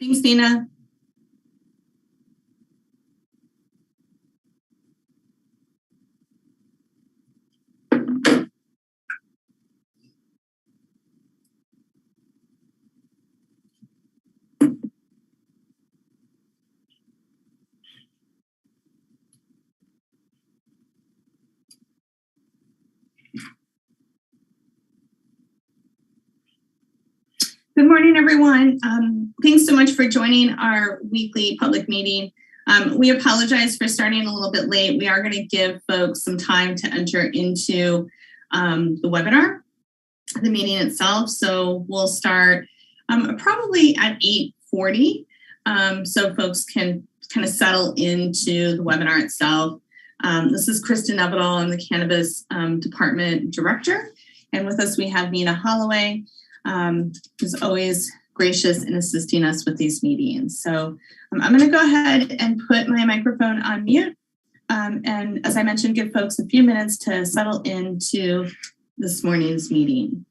Thanks, Dana. Good morning, everyone. Thanks so much for joining our weekly public meeting. We apologize for starting a little bit late. We are going to give folks some time to enter into the webinar, the meeting itself. So we'll start probably at 8:40, so folks can kind of settle into the webinar itself. This is Kristen Nevedal. I'm the Cannabis Department Director. And with us, we have Nina Holloway, who's always gracious in assisting us with these meetings. So I'm going to go ahead and put my microphone on mute. And as I mentioned, give folks a few minutes to settle into this morning's meeting.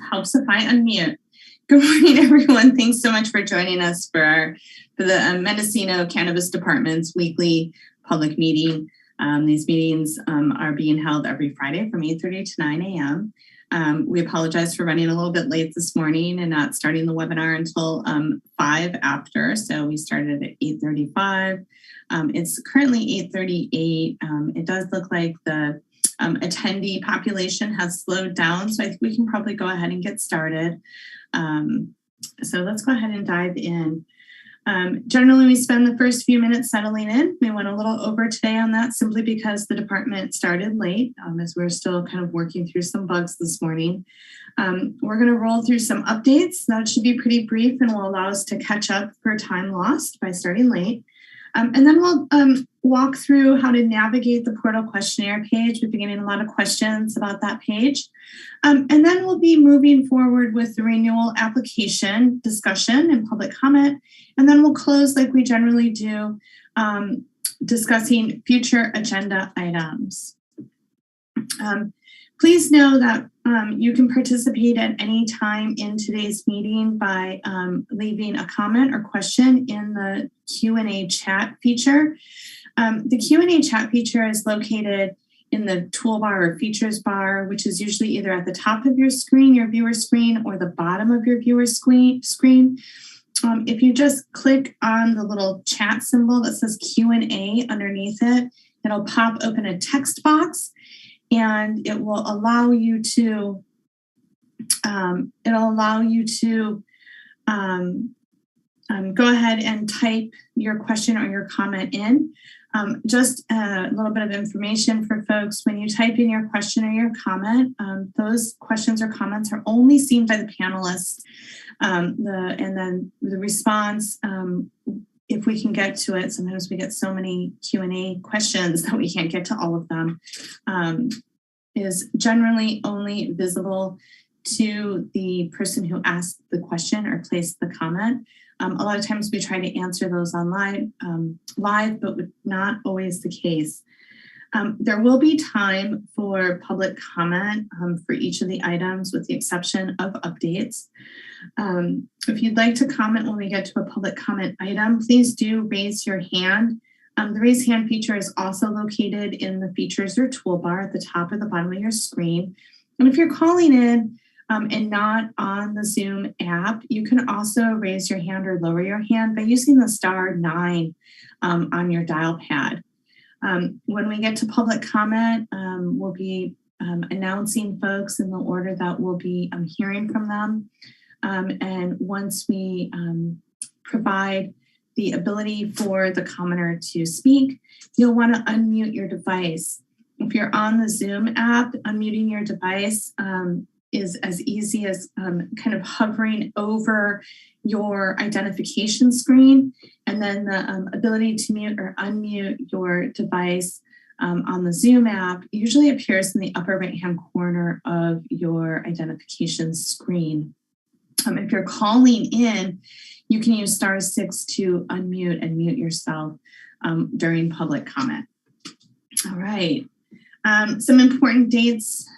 Helps if I unmute. Good morning, everyone. Thanks so much for joining us for the Mendocino Cannabis Department's weekly public meeting. These meetings are being held every Friday from 8:30 to 9 a.m. We apologize for running a little bit late this morning and not starting the webinar until 5 after. So we started at 8:35. It's currently 8:38. It does look like the attendee population has slowed down, so I think we can probably go ahead and get started. So let's go ahead and dive in. Generally, we spend the first few minutes settling in. We went a little over today on that simply because the department started late, as we're still kind of working through some bugs this morning. We're going to roll through some updates. That should be pretty brief and will allow us to catch up for time lost by starting late. And then we'll walk through how to navigate the portal questionnaire page. We've been getting a lot of questions about that page. And then we'll be moving forward with the renewal application discussion and public comment. And then we'll close like we generally do, discussing future agenda items. Please know that you can participate at any time in today's meeting by leaving a comment or question in the Q&A chat feature. The Q&A chat feature is located in the toolbar or features bar, which is usually either at the top of your screen, your viewer screen, or the bottom of your viewer screen. If you just click on the little chat symbol that says Q&A underneath it, it'll pop open a text box, and it will allow you to go ahead and type your question or your comment in. Just a little bit of information for folks. When you type in your question or your comment, those questions or comments are only seen by the panelists. And then the response, if we can get to it, sometimes we get so many Q&A questions that we can't get to all of them, is generally only visible to the person who asked the question or placed the comment. A lot of times we try to answer those online, live, but not always the case. There will be time for public comment for each of the items, with the exception of updates. If you'd like to comment when we get to a public comment item, please do raise your hand. The raise hand feature is also located in the features or toolbar at the top or the bottom of your screen. And if you're calling in and not on the Zoom app, you can also raise your hand or lower your hand by using the *9 on your dial pad. When we get to public comment, we'll be announcing folks in the order that we'll be hearing from them. And once we provide the ability for the commenter to speak, you'll want to unmute your device. If you're on the Zoom app, unmuting your device is as easy as kind of hovering over your identification screen, and then the ability to mute or unmute your device on the Zoom app usually appears in the upper right-hand corner of your identification screen. If you're calling in, you can use *6 to unmute and mute yourself during public comment. All right. Some important dates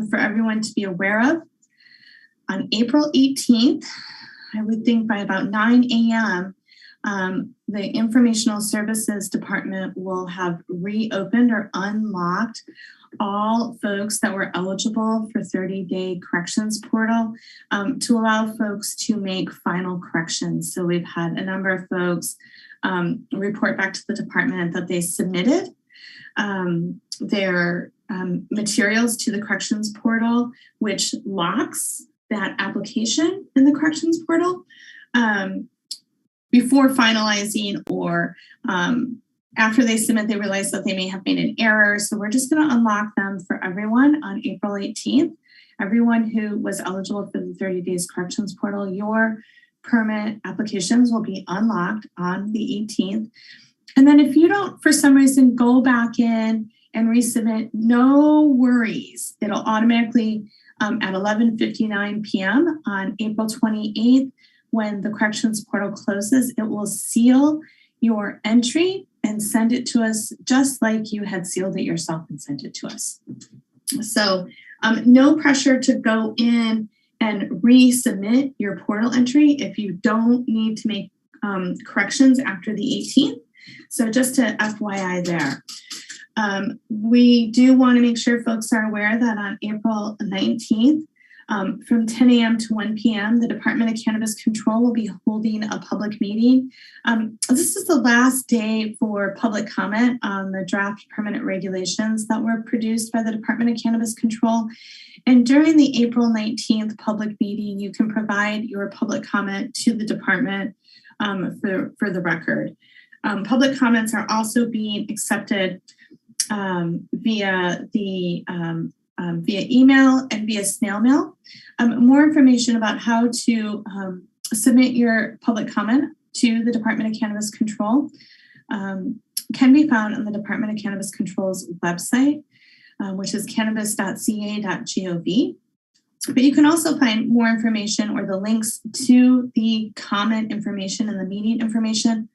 for everyone to be aware of. On April 18th, I would think by about 9 a.m., the Informational Services Department will have reopened or unlocked all folks that were eligible for 30-day corrections portal to allow folks to make final corrections. So we've had a number of folks report back to the department that they submitted their materials to the corrections portal, which locks that application in the corrections portal before finalizing, or after they submit, they realize that they may have made an error. So we're just going to unlock them for everyone on April 18th. Everyone who was eligible for the 30 days corrections portal, your permit applications will be unlocked on the 18th. And then if you don't, for some reason, go back in and resubmit, no worries. It'll automatically, at 11:59 p.m. on April 28th, when the corrections portal closes, it will seal your entry and send it to us just like you had sealed it yourself and sent it to us. So no pressure to go in and resubmit your portal entry if you don't need to make corrections after the 18th. So just to FYI there. We do want to make sure folks are aware that on April 19th, from 10 a.m. to 1 p.m., the Department of Cannabis Control will be holding a public meeting. This is the last day for public comment on the draft permanent regulations that were produced by the Department of Cannabis Control. And during the April 19th public meeting, you can provide your public comment to the department for the record. Public comments are also being accepted via email and via snail mail. More information about how to submit your public comment to the Department of Cannabis Control can be found on the Department of Cannabis Control's website, which is cannabis.ca.gov. But you can also find more information or the links to the comment information and the meeting information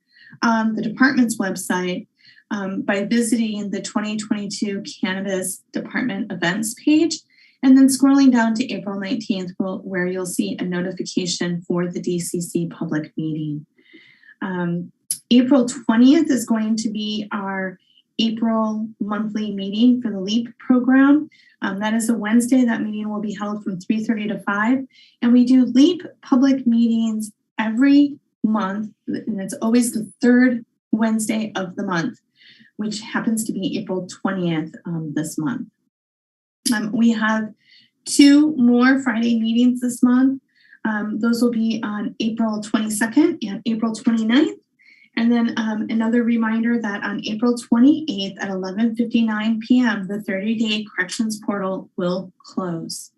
on the department's website by visiting the 2022 Cannabis Department events page, and then scrolling down to April 19th, where you'll see a notification for the DCC public meeting. April 20th is going to be our April monthly meeting for the LEAP program. That is a Wednesday. That meeting will be held from 3:30 to 5. And we do LEAP public meetings every month, and it's always the third Wednesday of the month, which happens to be April 20th this month. We have 2 more Friday meetings this month. Those will be on April 22nd and April 29th. And then another reminder that on April 28th at 11:59 p.m., the 30-day corrections portal will close.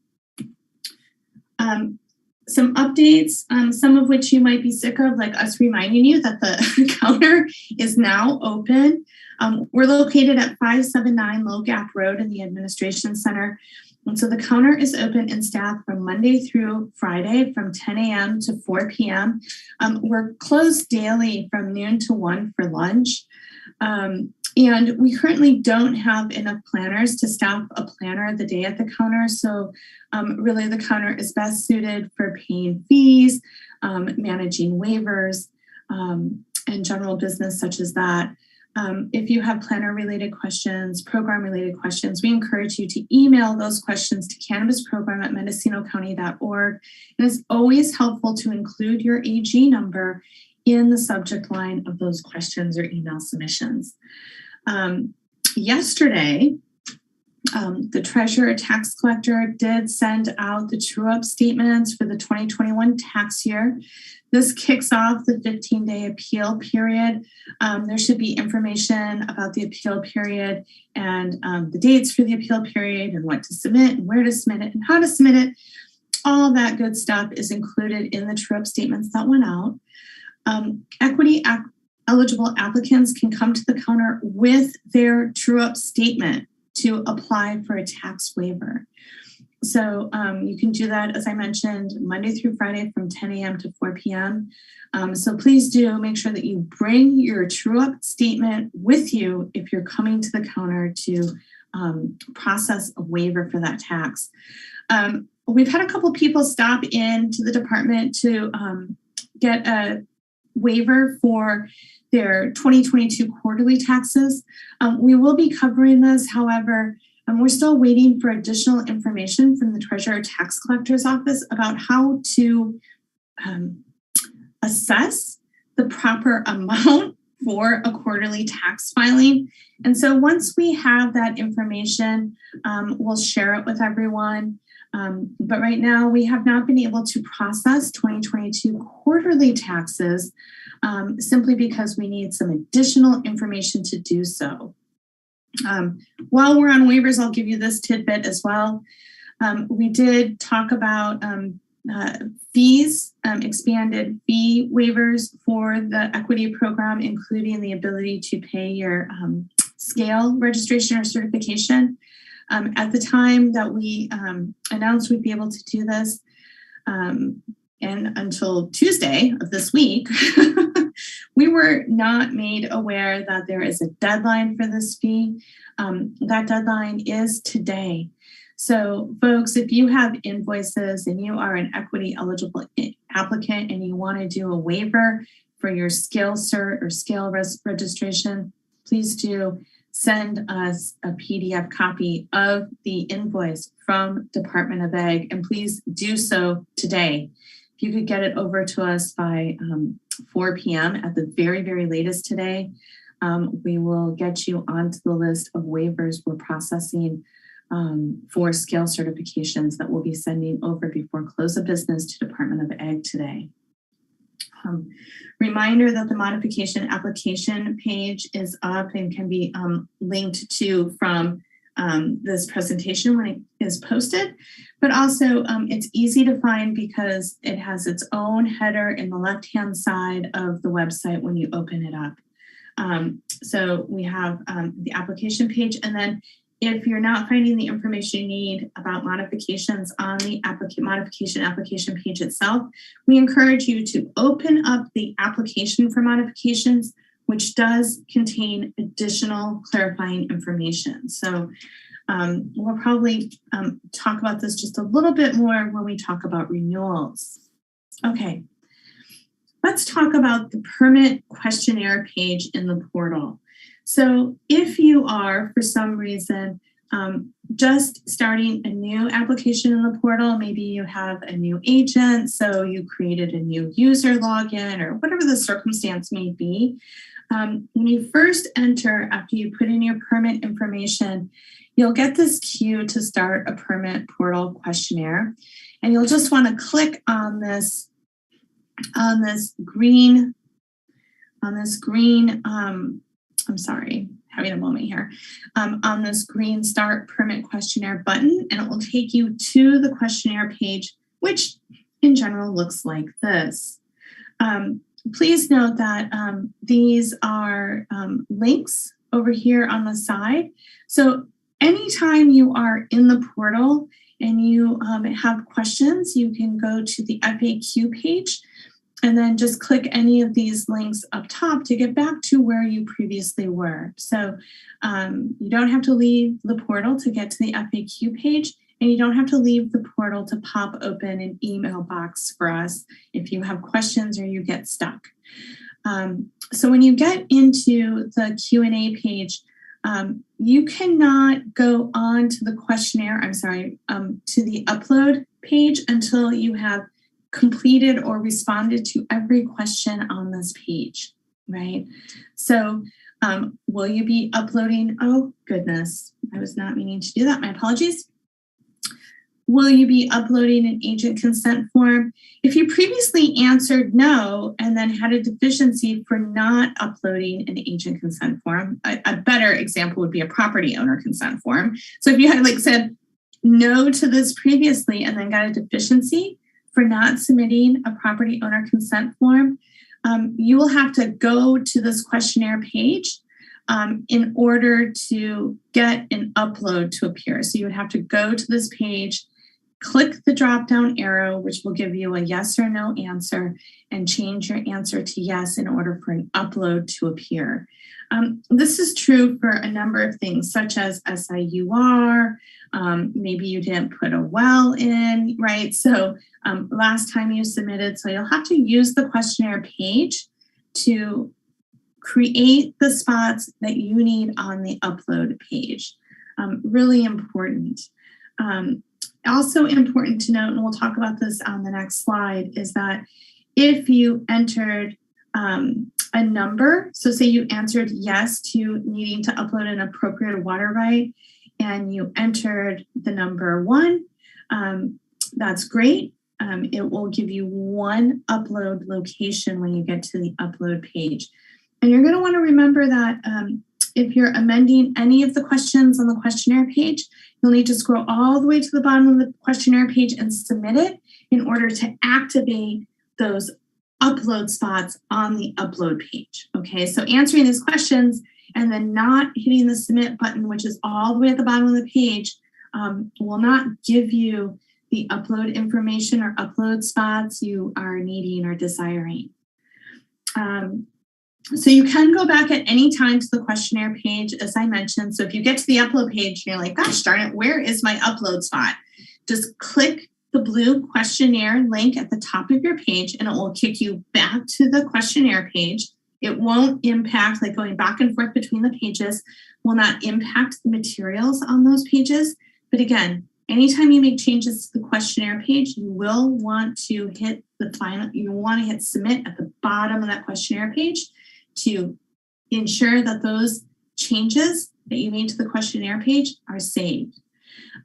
Some updates, some of which you might be sick of, like us reminding you that the counter is now open. We're located at 579 Low Gap Road in the Administration Center. And so the counter is open and staffed from Monday through Friday from 10 a.m. to 4 p.m. We're closed daily from noon to 1 for lunch. And we currently don't have enough planners to staff a planner the day at the counter. So really the counter is best suited for paying fees, managing waivers, and general business such as that. If you have planner-related questions, program-related questions, we encourage you to email those questions to cannabisprogram@mendocinocounty.org. And it's always helpful to include your AG number in the subject line of those questions or email submissions. Yesterday, the treasurer tax collector did send out the true-up statements for the 2021 tax year. This kicks off the 15-day appeal period. There should be information about the appeal period and the dates for the appeal period and what to submit and where to submit it and how to submit it. All that good stuff is included in the true-up statements that went out. Equity eligible applicants can come to the counter with their true-up statement to apply for a tax waiver. So you can do that, as I mentioned, Monday through Friday from 10 a.m. to 4 p.m. So please do make sure that you bring your true-up statement with you if you're coming to the counter to process a waiver for that tax. We've had a couple people stop in to the department to get a waiver for their 2022 quarterly taxes. We will be covering this. However, we're still waiting for additional information from the Treasurer Tax Collector's Office about how to assess the proper amount for a quarterly tax filing. And so once we have that information, we'll share it with everyone. But right now, we have not been able to process 2022 quarterly taxes simply because we need some additional information to do so. While we're on waivers, I'll give you this tidbit as well. We did talk about fees, expanded fee waivers for the equity program, including the ability to pay your scale registration or certification. At the time that we announced we'd be able to do this, and until Tuesday of this week, we were not made aware that there is a deadline for this fee. That deadline is today. So folks, if you have invoices and you are an equity eligible applicant and you want to do a waiver for your scale cert or scale registration, please do send us a PDF copy of the invoice from Department of Ag, and please do so today. If you could get it over to us by 4 p.m. at the very, very latest today, we will get you onto the list of waivers we're processing for scale certifications that we'll be sending over before close of business to Department of Ag today. Reminder that the modification application page is up and can be linked to from this presentation when it is posted, but also it's easy to find because it has its own header in the left-hand side of the website when you open it up. So we have the application page, and then if you're not finding the information you need about modifications on the application page itself, we encourage you to open up the application for modifications, which does contain additional clarifying information. So we'll probably talk about this just a little bit more when we talk about renewals. Okay, let's talk about the permit questionnaire page in the portal. So if you are, for some reason, just starting a new application in the portal, maybe you have a new agent, so you created a new user login or whatever the circumstance may be. When you first enter, after you put in your permit information, you'll get this cue to start a permit portal questionnaire. And you'll just want to click on this green, I'm sorry, having a moment here, on this green Start Permit Questionnaire button, and it will take you to the questionnaire page, which in general looks like this. Please note that these are links over here on the side. So anytime you are in the portal and you have questions, you can go to the FAQ page and then just click any of these links up top to get back to where you previously were. So you don't have to leave the portal to get to the FAQ page, and you don't have to leave the portal to pop open an email box for us if you have questions or you get stuck. So when you get into the Q&A page, you cannot go on to the questionnaire, to the upload page until you have completed or responded to every question on this page, right? So will you be uploading, oh goodness, I was not meaning to do that, my apologies. Will you be uploading an agent consent form? If you previously answered no and then had a deficiency for not uploading an agent consent form, a better example would be a property owner consent form. So if you had said no to this previously and then got a deficiency for not submitting a property owner consent form, you will have to go to this questionnaire page in order to get an upload to appear. So you would have to go to this page, click the drop-down arrow, which will give you a yes or no answer, and change your answer to yes in order for an upload to appear. This is true for a number of things, such as SIUR, maybe you didn't put a well in, right? So last time you submitted, so you'll have to use the questionnaire page to create the spots that you need on the upload page. Really important. Also important to note, and we'll talk about this on the next slide, is that if you entered a number, so say you answered yes to needing to upload an appropriate water right, and you entered the number 1, that's great. It will give you one upload location when you get to the upload page. And you're going to want to remember that if you're amending any of the questions on the questionnaire page, you'll need to scroll all the way to the bottom of the questionnaire page and submit it in order to activate those upload spots on the upload page. Okay, so answering these questions and then not hitting the submit button, which is all the way at the bottom of the page, will not give you the upload information or upload spots you are needing or desiring. So you can go back at any time to the questionnaire page, as I mentioned. So if you get to the upload page and you're like, gosh darn it, where is my upload spot? Just click the blue questionnaire link at the top of your page and it will kick you back to the questionnaire page. It won't impact, like going back and forth between the pages, will not impact the materials on those pages. But again, anytime you make changes to the questionnaire page, you will want to hit the final, you want to hit submit at the bottom of that questionnaire page to ensure that those changes that you made to the questionnaire page are saved.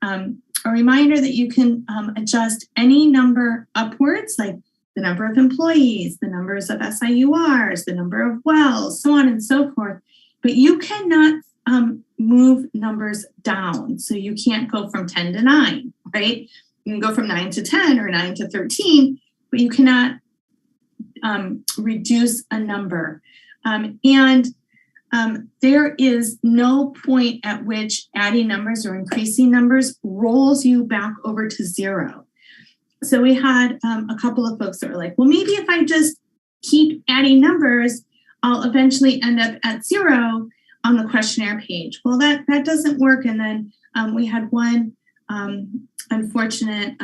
A reminder that you can adjust any number upwards, like the number of employees, the numbers of SIURs, the number of wells, so on and so forth, but you cannot move numbers down. So you can't go from 10 to 9, right? You can go from 9 to 10 or 9 to 13, but you cannot reduce a number. And there is no point at which adding numbers or increasing numbers rolls you back over to zero. So we had a couple of folks that were like, well, maybe if I just keep adding numbers, I'll eventually end up at zero on the questionnaire page. Well, that doesn't work. And then we had one unfortunate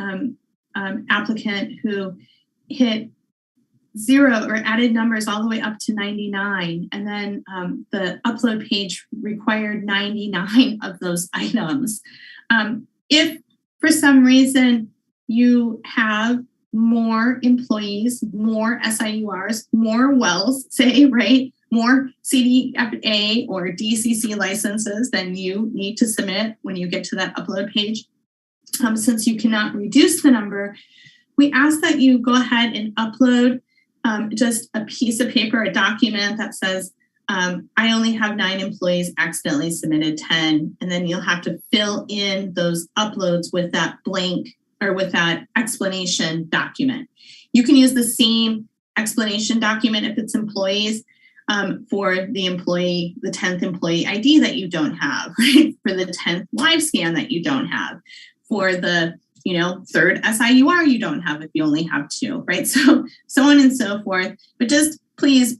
applicant who hit zero or added numbers all the way up to 99. And then the upload page required 99 of those items. If for some reason you have more employees, more SIURs, more wells, say, right? More CDFA or DCC licenses than you need to submit when you get to that upload page. Since you cannot reduce the number, we ask that you go ahead and upload just a piece of paper, a document that says, I only have 9 employees, accidentally submitted 10, and then you'll have to fill in those uploads with that blank or with that explanation document. You can use the same explanation document if it's employees for the employee, the 10th employee ID that you don't have, right? For the 10th live scan that you don't have, for the third SIUR you don't have if you only have 2, right? So on and so forth. But just please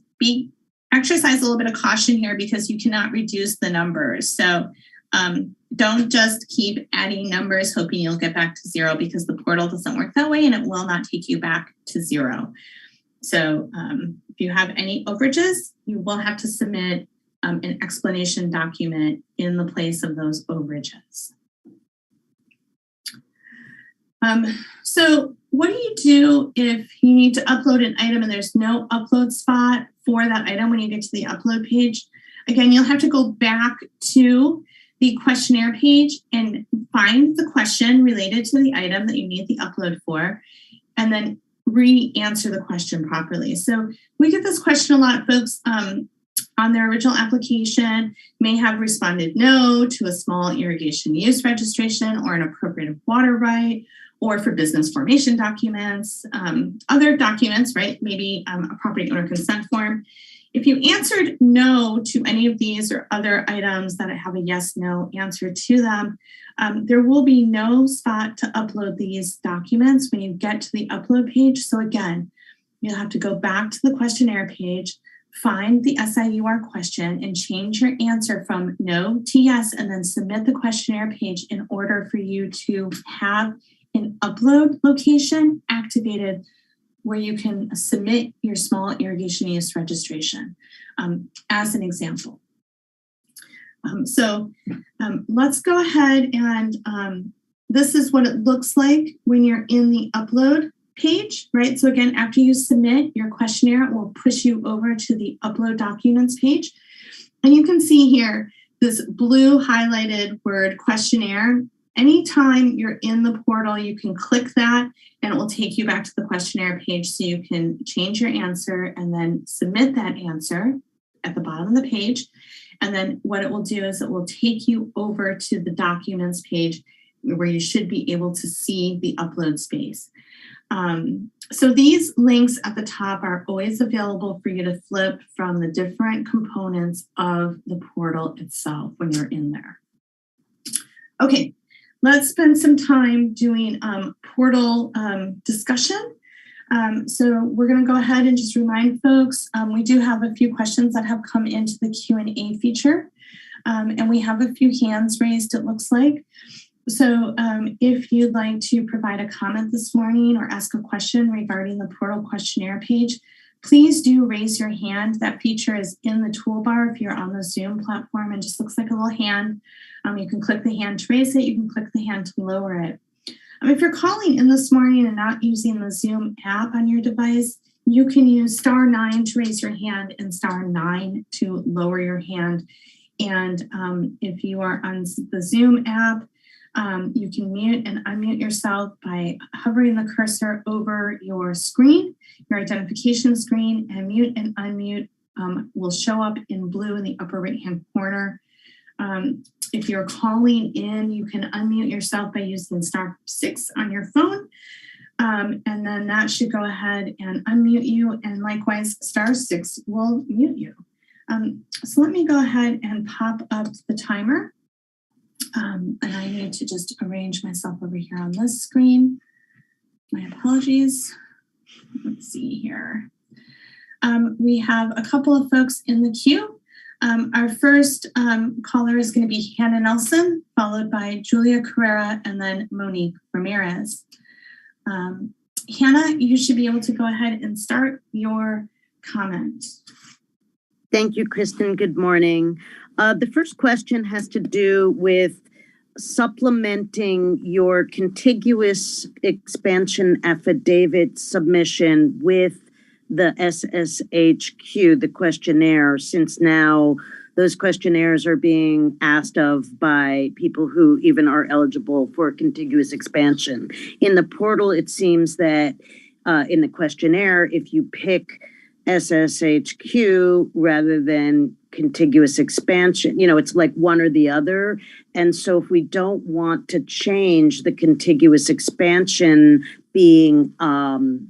exercise a little bit of caution here because you cannot reduce the numbers. So don't just keep adding numbers hoping you'll get back to zero, because the portal doesn't work that way and it will not take you back to zero. So if you have any overages, you will have to submit an explanation document in the place of those overages. So what do you do if you need to upload an item and there's no upload spot for that item when you get to the upload page? Again, you'll have to go back to the questionnaire page and find the question related to the item that you need the upload for, and then re-answer the question properly. So we get this question a lot. Folks on their original application may have responded no to a small irrigation use registration or an appropriative water right, or for business formation documents, other documents, right? Maybe a property owner consent form. If you answered no to any of these or other items that have a yes, no answer to them, there will be no spot to upload these documents when you get to the upload page. So again, you'll have to go back to the questionnaire page, find the SIUR question and change your answer from no to yes, and then submit the questionnaire page in order for you to have an upload location activated where you can submit your small irrigation use registration as an example. So let's go ahead and this is what it looks like when you're in the upload page, right? So again, after you submit your questionnaire, it will push you over to the upload documents page. And you can see here this blue highlighted word questionnaire. Anytime you're in the portal, you can click that and it will take you back to the questionnaire page so you can change your answer and then submit that answer at the bottom of the page. And then what it will do is it will take you over to the documents page where you should be able to see the upload space. So these links at the top are always available for you to flip from the different components of the portal itself when you're in there. Okay. Let's spend some time doing portal discussion. So we're going to go ahead and just remind folks, we do have a few questions that have come into the Q&A feature, and we have a few hands raised, it looks like. So if you'd like to provide a comment this morning or ask a question regarding the portal questionnaire page, please do raise your hand. That feature is in the toolbar if you're on the Zoom platform and just looks like a little hand. You can click the hand to raise it. You can click the hand to lower it. If you're calling in this morning and not using the Zoom app on your device, you can use *9 to raise your hand and *9 to lower your hand. And if you are on the Zoom app, you can mute and unmute yourself by hovering the cursor over your screen, your identification screen, and mute and unmute will show up in blue in the upper right-hand corner. If you're calling in, you can unmute yourself by using *6 on your phone. And then that should go ahead and unmute you. And likewise, *6 will mute you. So let me go ahead and pop up the timer. And I need to just arrange myself over here on this screen. My apologies. Let's see here. We have a couple of folks in the queue. Our first caller is going to be Hannah Nelson, followed by Julia Carrera, and then Monique Ramirez. Hannah, you should be able to go ahead and start your comment. Thank you, Kristen. Good morning. The first question has to do with supplementing your contiguous expansion affidavit submission with the SSHQ, the questionnaire, since now those questionnaires are being asked of by people who even are eligible for contiguous expansion. In the portal, it seems that in the questionnaire, if you pick SSHQ rather than contiguous expansion, it's like one or the other. And so if we don't want to change the contiguous expansion being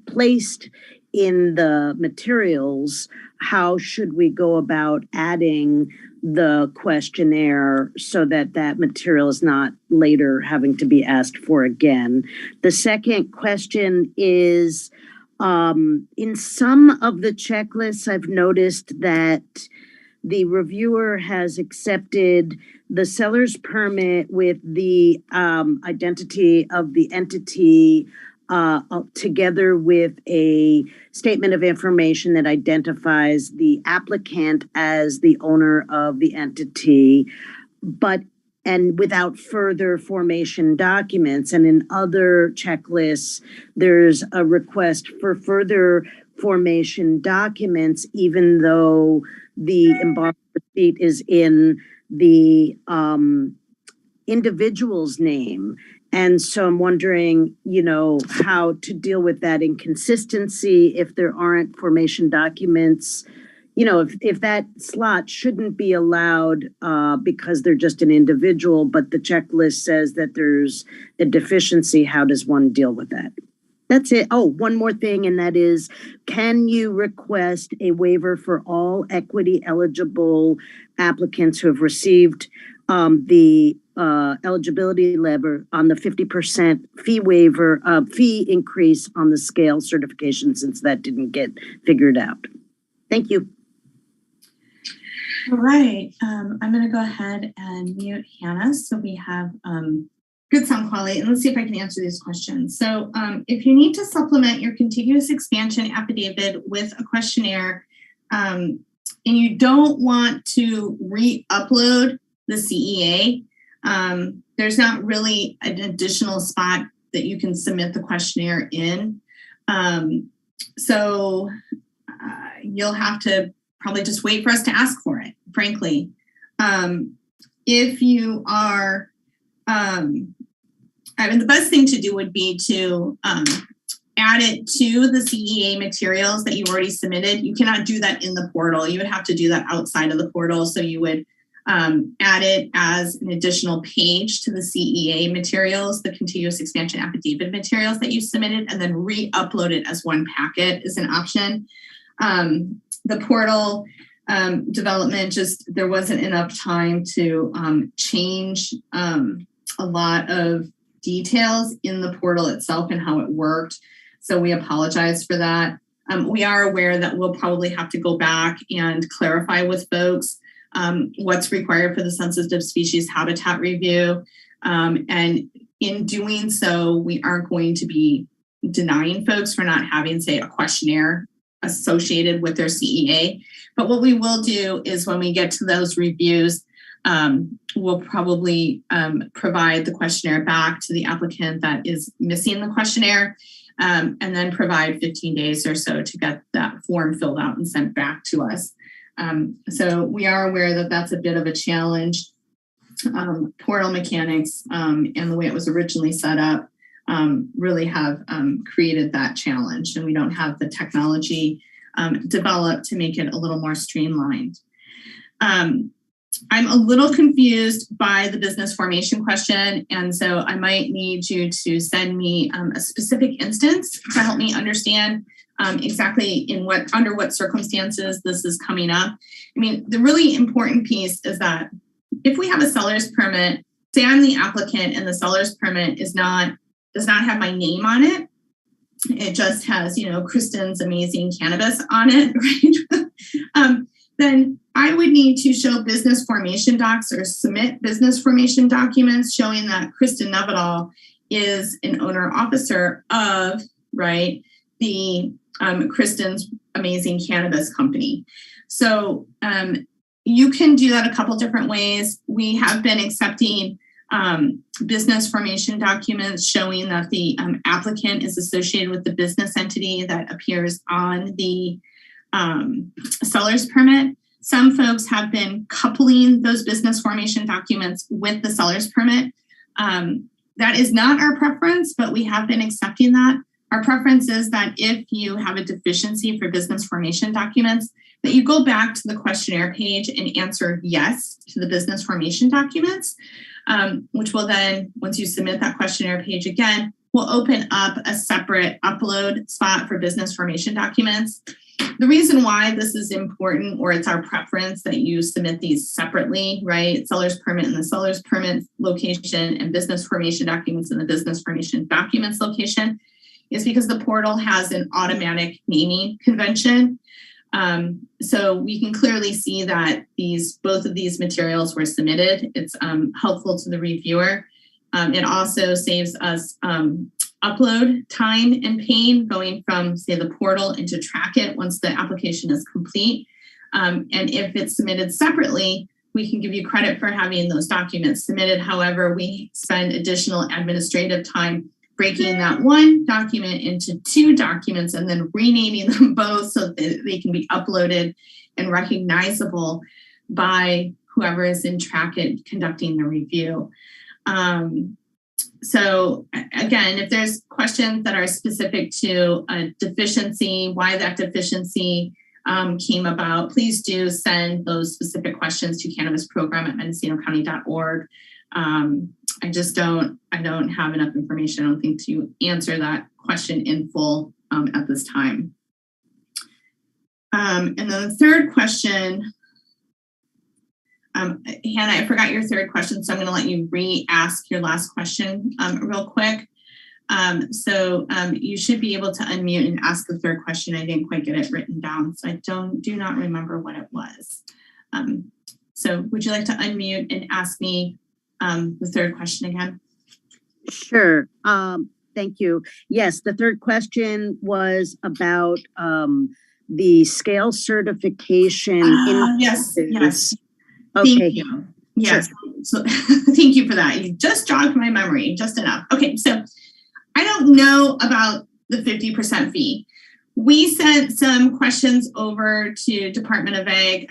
placed in the materials, how should we go about adding the questionnaire so that that material is not later having to be asked for again? The second question is, in some of the checklists, I've noticed that the reviewer has accepted the seller's permit with the identity of the entity together with a statement of information that identifies the applicant as the owner of the entity, and without further formation documents. And in other checklists, there's a request for further formation documents, even though the embarked receipt is in the individual's name. And so I'm wondering, how to deal with that inconsistency if there aren't formation documents. If that slot shouldn't be allowed because they're just an individual, but the checklist says that there's a deficiency, how does one deal with that? That's it. Oh, one more thing, and that is, can you request a waiver for all equity eligible applicants who have received the eligibility lever on the 50% fee waiver, fee increase on the scale certification, since that didn't get figured out? Thank you. All right. I'm going to go ahead and mute Hannah so we have good sound quality. And let's see if I can answer these questions. So if you need to supplement your contiguous expansion affidavit with a questionnaire and you don't want to re-upload the CEA, there's not really an additional spot that you can submit the questionnaire in. So you'll have to probably just wait for us to ask for it, frankly. If you are, the best thing to do would be to add it to the CEA materials that you already submitted. You cannot do that in the portal. You would have to do that outside of the portal. So you would add it as an additional page to the CEA materials, the contiguous expansion affidavit materials that you submitted, and then re-upload it as one packet is an option. The portal development, there wasn't enough time to change a lot of details in the portal itself and how it worked. So we apologize for that. We are aware that we'll probably have to go back and clarify with folks what's required for the sensitive species habitat review. And in doing so, we aren't going to be denying folks for not having, say, a questionnaire associated with their CEA. But what we will do is when we get to those reviews, we'll probably provide the questionnaire back to the applicant that is missing the questionnaire, and then provide 15 days or so to get that form filled out and sent back to us. So we are aware that that's a bit of a challenge. Portal mechanics and the way it was originally set up really have created that challenge, and we don't have the technology developed to make it a little more streamlined. I'm a little confused by the business formation question, and so I might need you to send me a specific instance to help me understand exactly under what circumstances this is coming up. I mean, the really important piece is that if we have a seller's permit, say I'm the applicant and the seller's permit does not have my name on it. It just has, Kristen's Amazing Cannabis on it, right? Then I would need to show business formation docs or submit business formation documents showing that Kristen Novedall is an owner officer of, right, the Kristen's Amazing Cannabis Company. So you can do that a couple different ways. We have been accepting business formation documents showing that the applicant is associated with the business entity that appears on the seller's permit. Some folks have been coupling those business formation documents with the seller's permit. That is not our preference, but we have been accepting that. Our preference is that if you have a deficiency for business formation documents, that you go back to the questionnaire page and answer yes to the business formation documents, which will then, once you submit that questionnaire page again, will open up a separate upload spot for business formation documents. The reason why this is important, or it's our preference that you submit these separately, right? Seller's permit in the seller's permit location and business formation documents in the business formation documents location, is because the portal has an automatic naming convention. So we can clearly see that both of these materials were submitted. It's helpful to the reviewer. It also saves us upload time and pain going from, say, the portal into Trackit once the application is complete. And if it's submitted separately, we can give you credit for having those documents submitted. However, we spend additional administrative time breaking that one document into two documents and then renaming them both so that they can be uploaded and recognizable by whoever is in Trackit conducting the review. So again, if there's questions that are specific to a deficiency, why that deficiency came about, please do send those specific questions to cannabisprogram@mendocinocounty.org. I don't have enough information, I don't think, to answer that question in full at this time. And then the third question, Hannah, I forgot your third question, so I'm going to let you re-ask your last question real quick. So you should be able to unmute and ask the third question. I didn't quite get it written down, so I do not remember what it was. So would you like to unmute and ask me the third question again? Sure. Thank you. Yes, the third question was about the scale certification. Yes. Okay. Thank you. Yes. Sure. So thank you for that. You just jogged my memory just enough. Okay. So I don't know about the 50% fee. We sent some questions over to Department of Ag.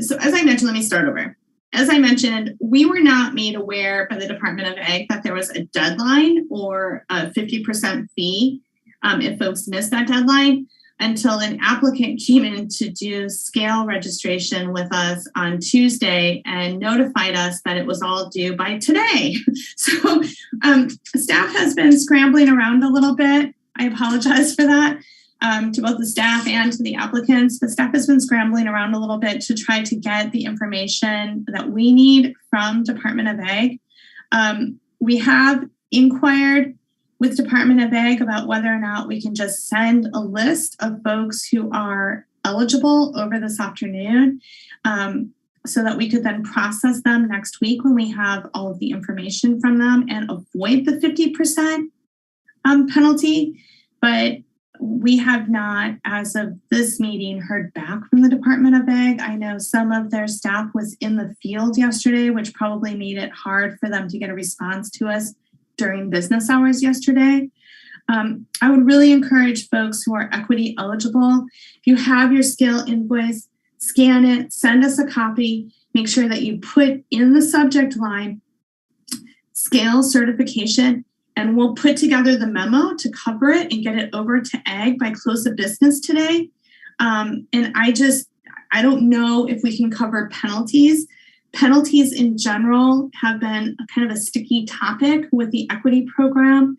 So as I mentioned, let me start over. As I mentioned, we were not made aware by the Department of Ag that there was a deadline or a 50% fee if folks missed that deadline until an applicant came in to do scale registration with us on Tuesday and notified us that it was all due by today. So staff has been scrambling around a little bit. I apologize for that to both the staff and to the applicants. The staff has been scrambling around a little bit to try to get the information that we need from Department of Ag. We have inquired with Department of Ag about whether or not we can just send a list of folks who are eligible over this afternoon so that we could then process them next week when we have all of the information from them and avoid the 50% penalty. But we have not, as of this meeting, heard back from the Department of Ag. I know some of their staff was in the field yesterday, which probably made it hard for them to get a response to us during business hours yesterday. I would really encourage folks who are equity eligible, if you have your scale invoice, scan it, send us a copy, make sure that you put in the subject line scale certification, and we'll put together the memo to cover it and get it over to Ag by close of business today. And I don't know if we can cover penalties. Penalties in general have been kind of a sticky topic with the equity program.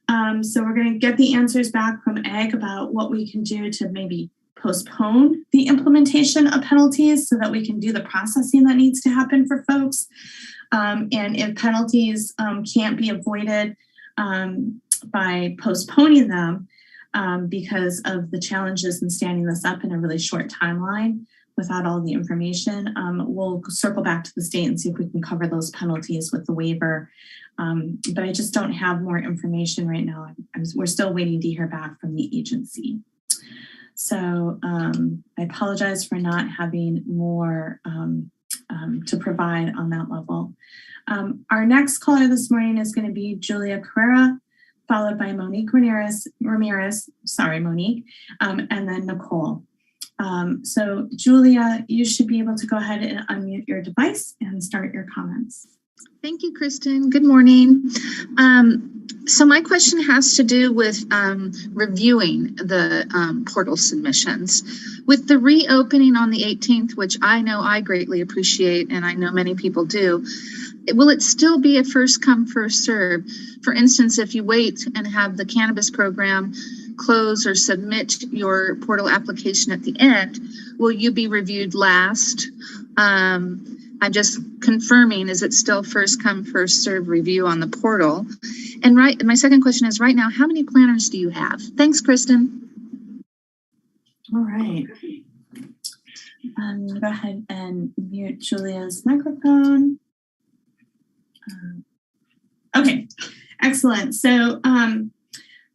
So we're going to get the answers back from EG about what we can do to maybe postpone the implementation of penalties so that we can do the processing that needs to happen for folks. And if penalties can't be avoided by postponing them because of the challenges in standing this up in a really short timeline without all the information, we'll circle back to the state and see if we can cover those penalties with the waiver. But I just don't have more information right now. We're still waiting to hear back from the agency. So I apologize for not having more to provide on that level. Our next caller this morning is going to be Julia Carrera, followed by Monique Ramirez, sorry, Monique, and then Nicole. So Julia, you should be able to go ahead and unmute your device and start your comments. Thank you, Kristen. Good morning. So my question has to do with reviewing the portal submissions. With the reopening on the 18th, which I know I greatly appreciate, and I know many people do, will it still be a first come, first serve? For instance, if you wait and have the cannabis program close or submit your portal application at the end, will you be reviewed last? I'm just confirming, is it still first come, first serve review on the portal? And my second question is, right now, how many planners do you have? Thanks, Kristen. All right. Go ahead and mute Julia's microphone. Okay, excellent. So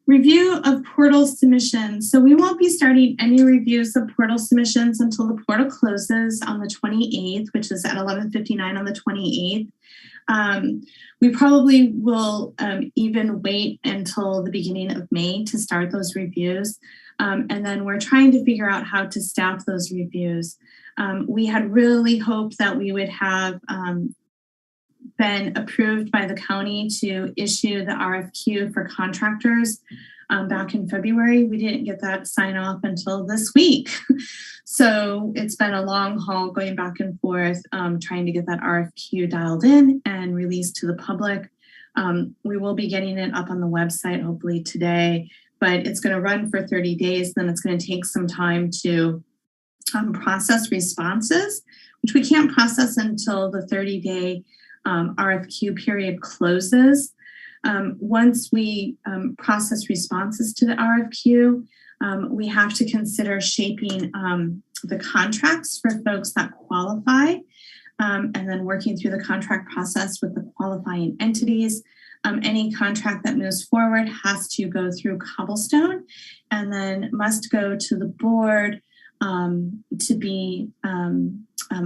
review of portal submissions. So we won't be starting any reviews of portal submissions until the portal closes on the 28th, which is at 11:59 on the 28th. We probably will even wait until the beginning of May to start those reviews. And then we're trying to figure out how to staff those reviews. We had really hoped that we would have been approved by the county to issue the RFQ for contractors back in February. We didn't get that sign off until this week. So it's been a long haul going back and forth, trying to get that RFQ dialed in and released to the public. We will be getting it up on the website hopefully today, but it's going to run for 30 days. Then it's going to take some time to process responses, which we can't process until the 30-day RFQ period closes. Once we process responses to the RFQ, we have to consider shaping the contracts for folks that qualify, and then working through the contract process with the qualifying entities. Any contract that moves forward has to go through Cobblestone and then must go to the board to be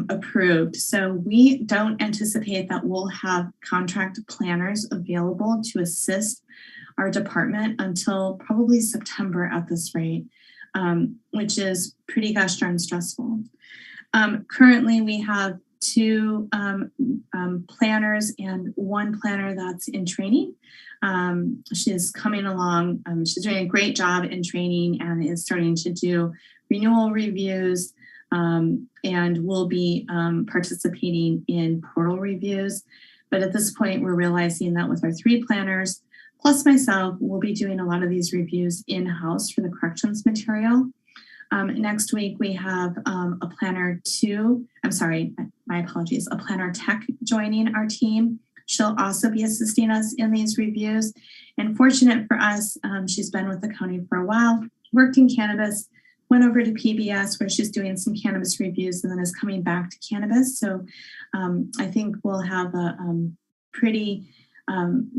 approved. So we don't anticipate that we'll have contract planners available to assist our department until probably September at this rate, which is pretty gosh darn stressful. Currently, we have 2 planners and 1 planner that's in training. She's coming along. She's doing a great job in training and is starting to do renewal reviews, and will be participating in portal reviews. But at this point, we're realizing that with our 3 planners, plus myself, we'll be doing a lot of these reviews in-house for the corrections material. Next week, we have a planner a planner tech joining our team. She'll also be assisting us in these reviews. And fortunate for us, she's been with the county for a while, worked in cannabis, went over to PBS where she's doing some cannabis reviews and then is coming back to cannabis. So I think we'll have a pretty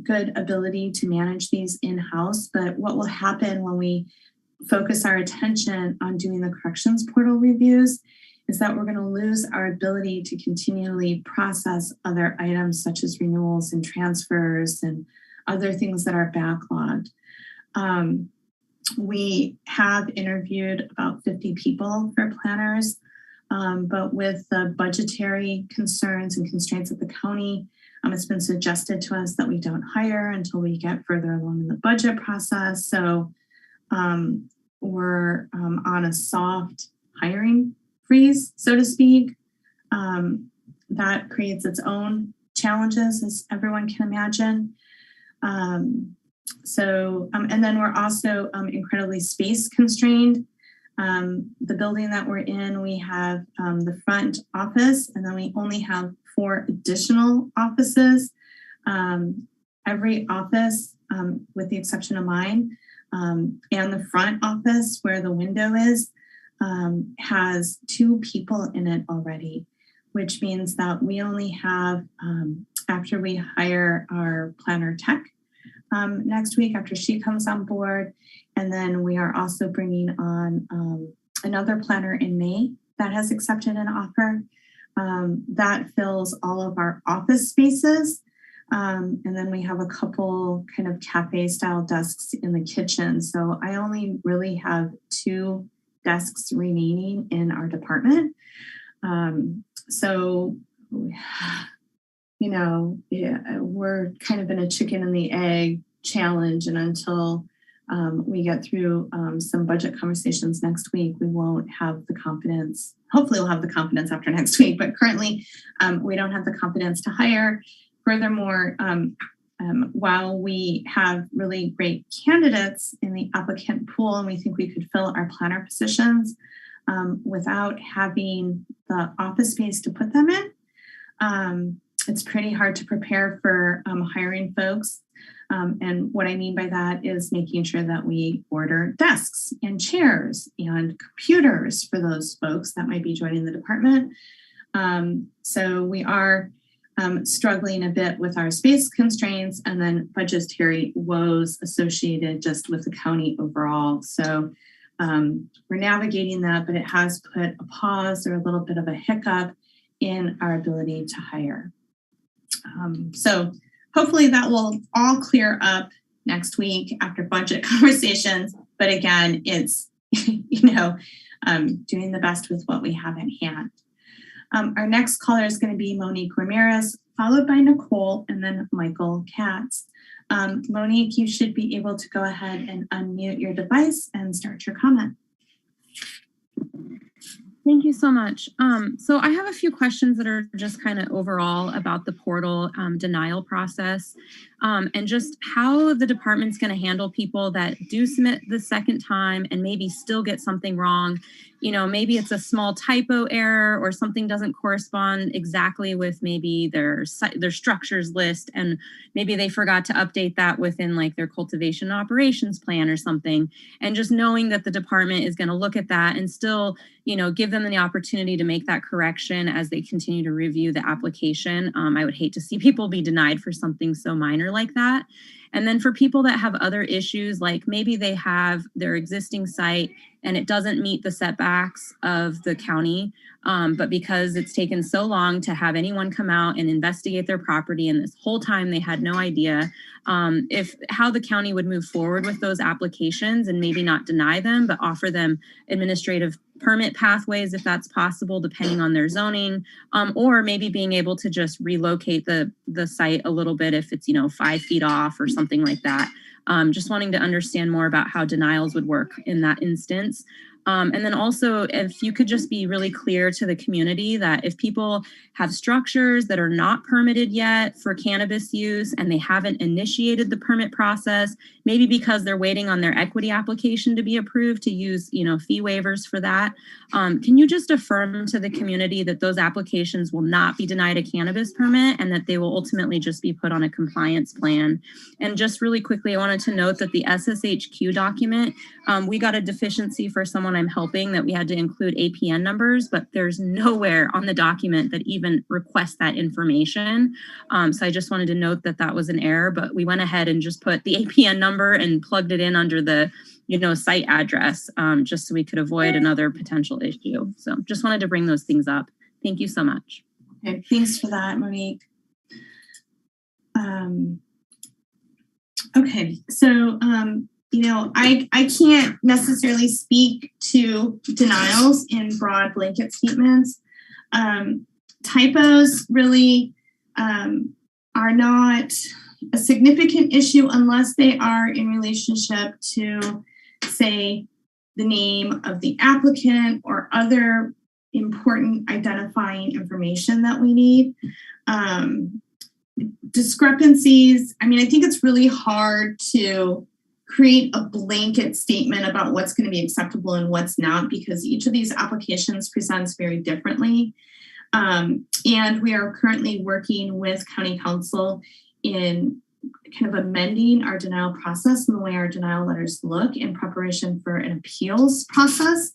good ability to manage these in-house. But what will happen when we focus our attention on doing the corrections portal reviews is that we're going to lose our ability to continually process other items such as renewals and transfers and other things that are backlogged. We have interviewed about 50 people for planners, but with the budgetary concerns and constraints of the county, it's been suggested to us that we don't hire until we get further along in the budget process. So we're on a soft hiring freeze, so to speak. That creates its own challenges, as everyone can imagine. And then we're also incredibly space constrained. The building that we're in, we have the front office, and then we only have 4 additional offices. Every office, with the exception of mine, and the front office where the window is, has 2 people in it already, which means that we only have, after we hire our planner tech next week, after she comes on board, and then we are also bringing on another planner in May that has accepted an offer. That fills all of our office spaces. And then we have a couple kind of cafe style desks in the kitchen. So I only really have 2 desks remaining in our department. So, you know, we're kind of in a chicken and the egg challenge. And until we get through some budget conversations next week, we won't have the confidence. Hopefully we'll have the confidence after next week, but currently we don't have the confidence to hire. Furthermore, while we have really great candidates in the applicant pool, and we think we could fill our planner positions without having the office space to put them in, it's pretty hard to prepare for hiring folks. And what I mean by that is making sure that we order desks and chairs and computers for those folks that might be joining the department. So we are struggling a bit with our space constraints and then budgetary woes associated just with the county overall. So we're navigating that, but it has put a pause or a little bit of a hiccup in our ability to hire. So hopefully that will all clear up next week after budget conversations. But again, it's, doing the best with what we have at hand. Our next caller is going to be Monique Ramirez, followed by Nicole, and then Michael Katz. Monique, you should be able to go ahead and unmute your device and start your comment. Thank you so much. So I have a few questions that are just kind of overall about the portal denial process and just how the department's going to handle people that do submit the second time and maybe still get something wrong. You know, maybe it's a small typo error or something doesn't correspond exactly with maybe their structures list, and maybe they forgot to update that within like their cultivation operations plan or something. And just knowing that the department is going to look at that and still, give them the opportunity to make that correction as they continue to review the application. I would hate to see people be denied for something so minor like that. And then for people that have other issues, like maybe they have their existing site and it doesn't meet the setbacks of the county, but because it's taken so long to have anyone come out and investigate their property, and this whole time they had no idea how the county would move forward with those applications and maybe not deny them, but offer them administrative permit pathways if that's possible, depending on their zoning, or maybe being able to just relocate the site a little bit if it's 5 feet off or something like that. Just wanting to understand more about how denials would work in that instance. And then also, if you could just be really clear to the community that if people have structures that are not permitted yet for cannabis use and they haven't initiated the permit process, maybe because they're waiting on their equity application to be approved to use, fee waivers for that. Can you just affirm to the community that those applications will not be denied a cannabis permit and that they will ultimately just be put on a compliance plan? And just really quickly, I wanted to note that the SSHQ document, we got a deficiency for someone I'm helping that we had to include APN numbers, but there's nowhere on the document that even requests that information. So I just wanted to note that that was an error, but we went ahead and just put the APN number and plugged it in under the site address, just so we could avoid another potential issue. So just wanted to bring those things up. Thank you so much. Okay, thanks for that, Monique. Okay, so I can't necessarily speak to denials in broad blanket statements. Typos really are not a significant issue unless they are in relationship to, say, the name of the applicant or other important identifying information that we need. discrepancies. I mean, I think it's really hard to create a blanket statement about what's going to be acceptable and what's not, because each of these applications presents very differently. And we are currently working with County Council in kind of amending our denial process and the way our denial letters look in preparation for an appeals process.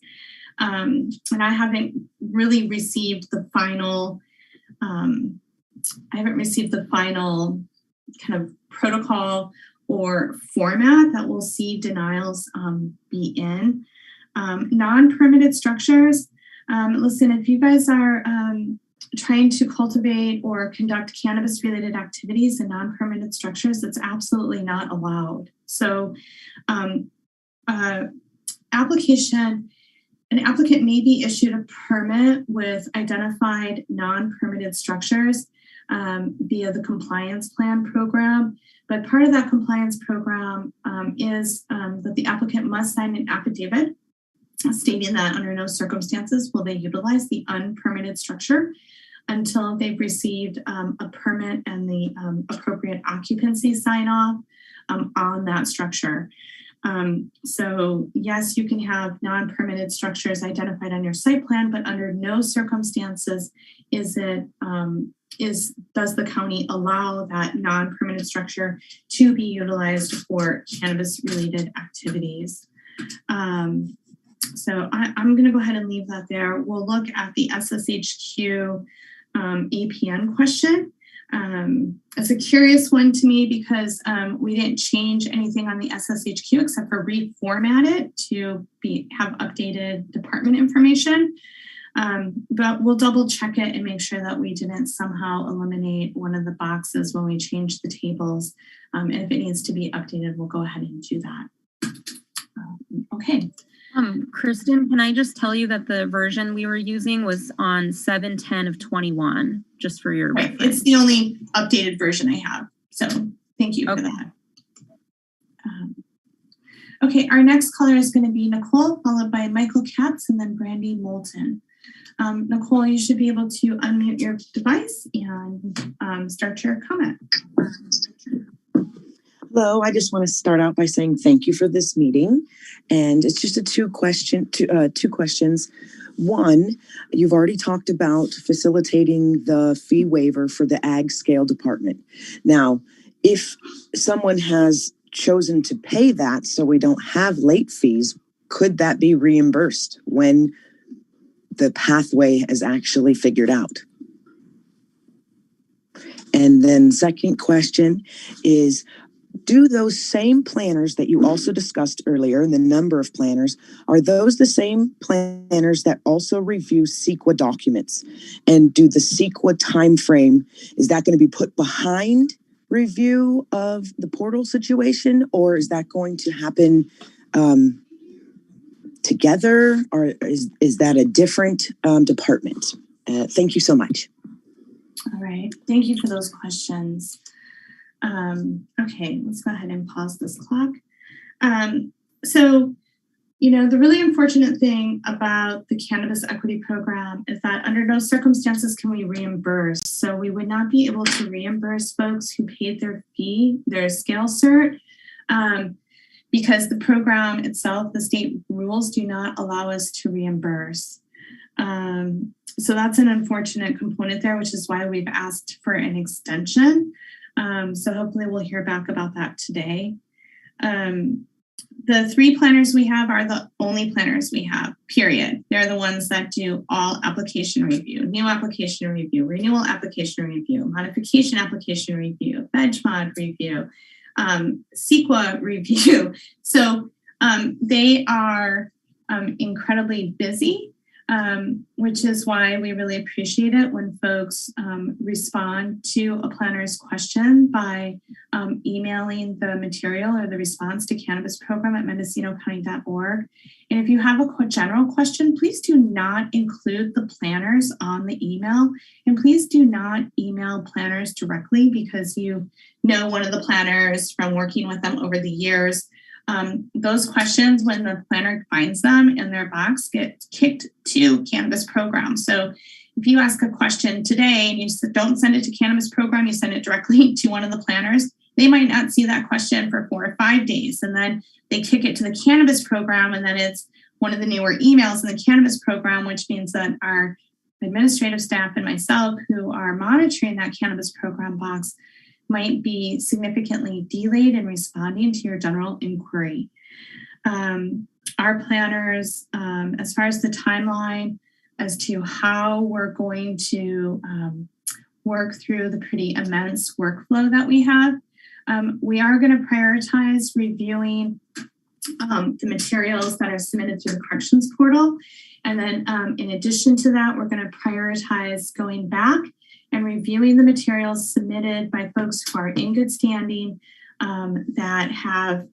And I haven't really received the final, kind of protocol or format that we'll see denials be in. Non-permitted structures. Listen, if you guys are trying to cultivate or conduct cannabis-related activities in non-permitted structures, that's absolutely not allowed. So an applicant may be issued a permit with identified non-permitted structures via the compliance plan program. But part of that compliance program is that the applicant must sign an affidavit stating that under no circumstances will they utilize the unpermitted structure until they've received a permit and the appropriate occupancy sign off on that structure. So yes, you can have non-permitted structures identified on your site plan, but under no circumstances does the county allow that non-permitted structure to be utilized for cannabis-related activities. So I'm going to go ahead and leave that there. We'll look at the SSHQ APN question. It's a curious one to me because we didn't change anything on the SSHQ except for reformat it to have updated department information. But we'll double check it and make sure that we didn't somehow eliminate one of the boxes when we change the tables. And if it needs to be updated, we'll go ahead and do that. Okay. Kristen, can I just tell you that the version we were using was on 7/10 of 21, just for your reference. It's the only updated version I have. So thank you for that. Okay, our next caller is going to be Nicole, followed by Michael Katz, and then Brandy Moulton. Nicole, you should be able to unmute your device and start your comment. Hello, I just want to start out by saying thank you for this meeting. And it's just two questions. One, you've already talked about facilitating the fee waiver for the ag scale department. Now, if someone has chosen to pay that so we don't have late fees, could that be reimbursed when the pathway is actually figured out? And then second question is, do those same planners that you also discussed earlier, and the number of planners, are those the same planners that also review CEQA documents? And do the CEQA timeframe, is that going to be put behind review of the portal situation, or is that going to happen together, or is that a different department? Thank you so much. All right, thank you for those questions. Okay, let's go ahead and pause this clock. So, the really unfortunate thing about the Cannabis Equity Program is that under no circumstances can we reimburse. So we would not be able to reimburse folks who paid their fee, their scale cert, because the program itself, the state rules do not allow us to reimburse. So that's an unfortunate component there, which is why we've asked for an extension. So hopefully we'll hear back about that today. The three planners we have are the only planners we have, period. They're the ones that do all application review, new application review, renewal application review, modification application review, benchmark review, CEQA review. So they are incredibly busy. Which is why we really appreciate it when folks respond to a planner's question by emailing the material or the response to cannabisprogram@mendocinocounty.org. And if you have a general question, please do not include the planners on the email. And please do not email planners directly, because you know one of the planners from working with them over the years. Those questions, when the planner finds them in their box, get kicked to Cannabis Program. So if you ask a question today and you don't send it to cannabis program, you send it directly to one of the planners, they might not see that question for 4 or 5 days. And then they kick it to the cannabis program, and then it's one of the newer emails in the cannabis program, which means that our administrative staff and myself who are monitoring that cannabis program box might be significantly delayed in responding to your general inquiry. Our planners, as far as the timeline as to how we're going to work through the pretty immense workflow that we have, we are going to prioritize reviewing the materials that are submitted through the corrections portal. And then in addition to that, we're going to prioritize going back and reviewing the materials submitted by folks who are in good standing that have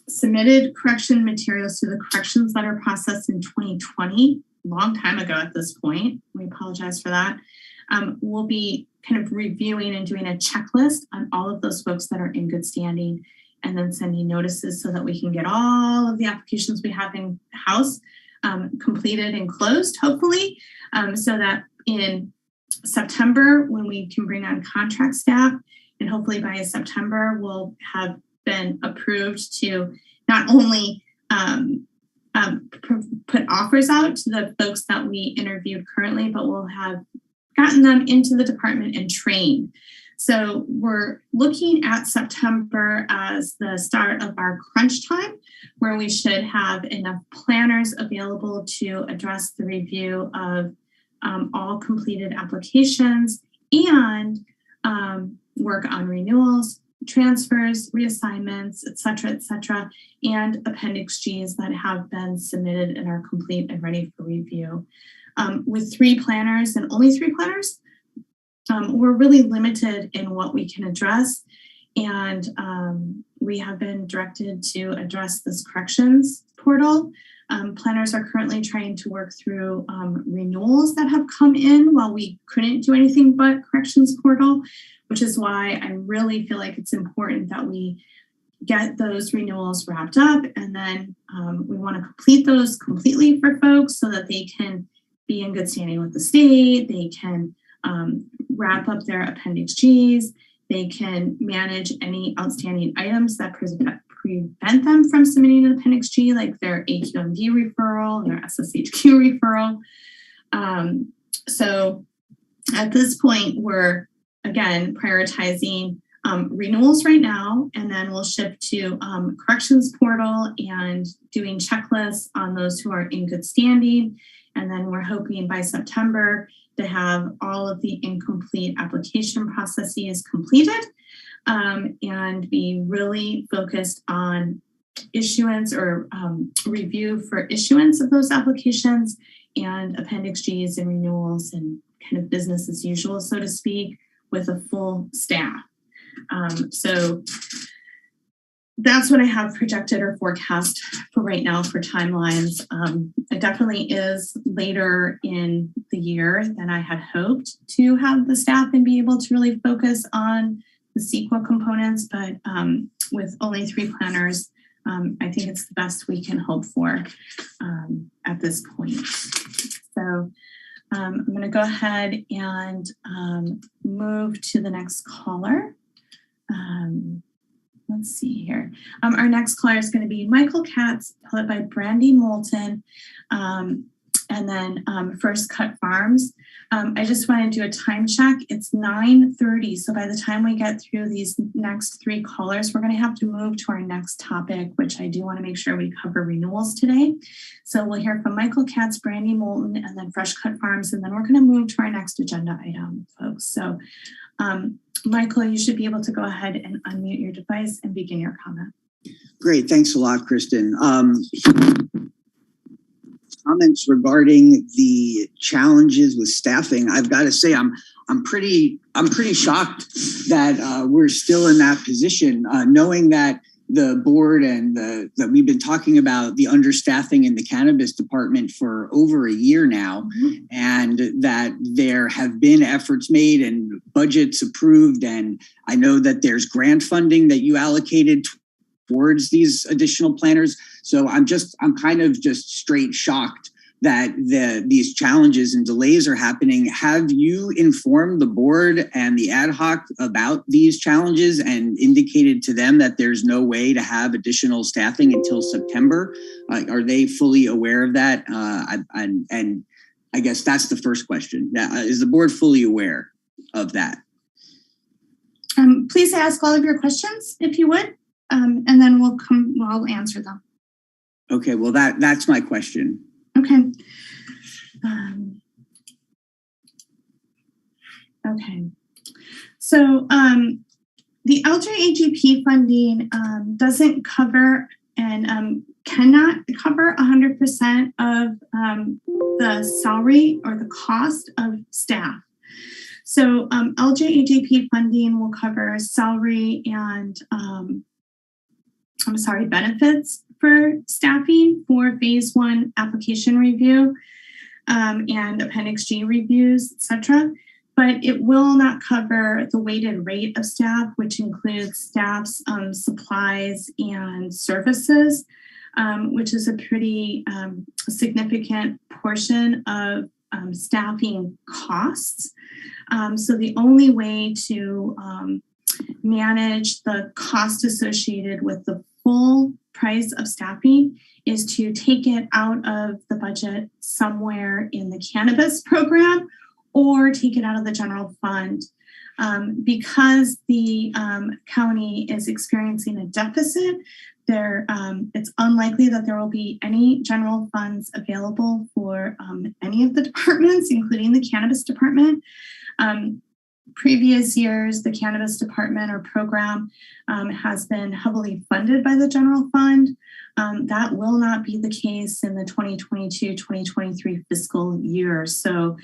submitted correction materials to the corrections letter process in 2020, a long time ago at this point. We apologize for that. We'll be kind of reviewing and doing a checklist on all of those folks that are in good standing, and then sending notices so that we can get all of the applications we have in house completed and closed, hopefully, so that in September, when we can bring on contract staff, and hopefully by September, we'll have been approved to not only put offers out to the folks that we interviewed currently, but we'll have gotten them into the department and trained. So we're looking at September as the start of our crunch time, where we should have enough planners available to address the review of all completed applications and work on renewals, transfers, reassignments, et cetera, and Appendix Gs that have been submitted and are complete and ready for review. With 3 planners and only 3 planners, we're really limited in what we can address. And we have been directed to address this corrections portal. Planners are currently trying to work through renewals that have come in while we couldn't do anything but corrections portal, which is why I really feel like it's important that we get those renewals wrapped up. And then we want to complete those completely for folks so that they can be in good standing with the state. They can wrap up their Appendix Gs. They can manage any outstanding items that prevent them from submitting an Appendix G, like their AQMD referral and their SSHQ referral. So at this point, we're, again, prioritizing renewals right now, and then we'll shift to corrections portal and doing checklists on those who are in good standing. And then we're hoping by September to have all of the incomplete application processes completed and be really focused on issuance or review for issuance of those applications and Appendix Gs and renewals and kind of business as usual, so to speak, with a full staff. So that's what I have projected or forecast for right now for timelines. It definitely is later in the year than I had hoped to have the staff and be able to really focus on the CEQA components, but with only 3 planners, I think it's the best we can hope for at this point. So I'm going to go ahead and move to the next caller. Let's see here. Our next caller is going to be Michael Katz, followed by Brandy Moulton, and then First Cut Farms. I just want to do a time check. It's 9:30, so by the time we get through these next 3 callers, we're going to have to move to our next topic, which I do want to make sure we cover renewals today. So we'll hear from Michael Katz, Brandy Moulton, and then Fresh Cut Farms, and then we're going to move to our next agenda item, folks. So Michael, you should be able to go ahead and unmute your device and begin your comment. Great, thanks a lot, Kristen. Comments regarding the challenges with staffing. I've got to say, I'm pretty shocked that we're still in that position, knowing that the board and that we've been talking about the understaffing in the cannabis department for over a year now, and that there have been efforts made and budgets approved. And I know that there's grant funding that you allocated towards these additional planners. So I'm kind of just straight shocked that these challenges and delays are happening. Have you informed the board and the ad hoc about these challenges and indicated to them that there's no way to have additional staffing until September? Are they fully aware of that? And I guess that's the first question. Is the board fully aware of that? Please ask all of your questions if you would, and then we'll answer them. Okay, well that's my question. Okay. Okay. So the LJAGP funding doesn't cover and cannot cover 100% of the salary or the cost of staff. So LJAGP funding will cover salary and benefits for staffing for phase 1 application review and appendix G reviews, etc. But it will not cover the weighted rate of staff, which includes staff's supplies and services, which is a pretty significant portion of staffing costs. So the only way to manage the cost associated with the full price of staffing is to take it out of the budget somewhere in the cannabis program or take it out of the general fund. Because the county is experiencing a deficit, it's unlikely that there will be any general funds available for any of the departments, including the cannabis department. Previous years, the cannabis department or program has been heavily funded by the general fund. That will not be the case in the 2022-2023 fiscal year. So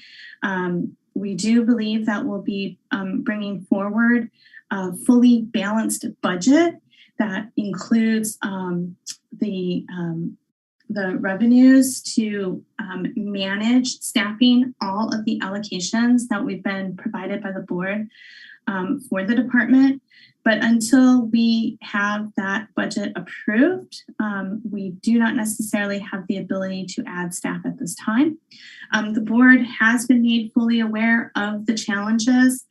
we do believe that we'll be bringing forward a fully balanced budget that includes the revenues to manage staffing all of the allocations that we've been provided by the board for the department. But until we have that budget approved, we do not necessarily have the ability to add staff at this time. The board has been made fully aware of the challenges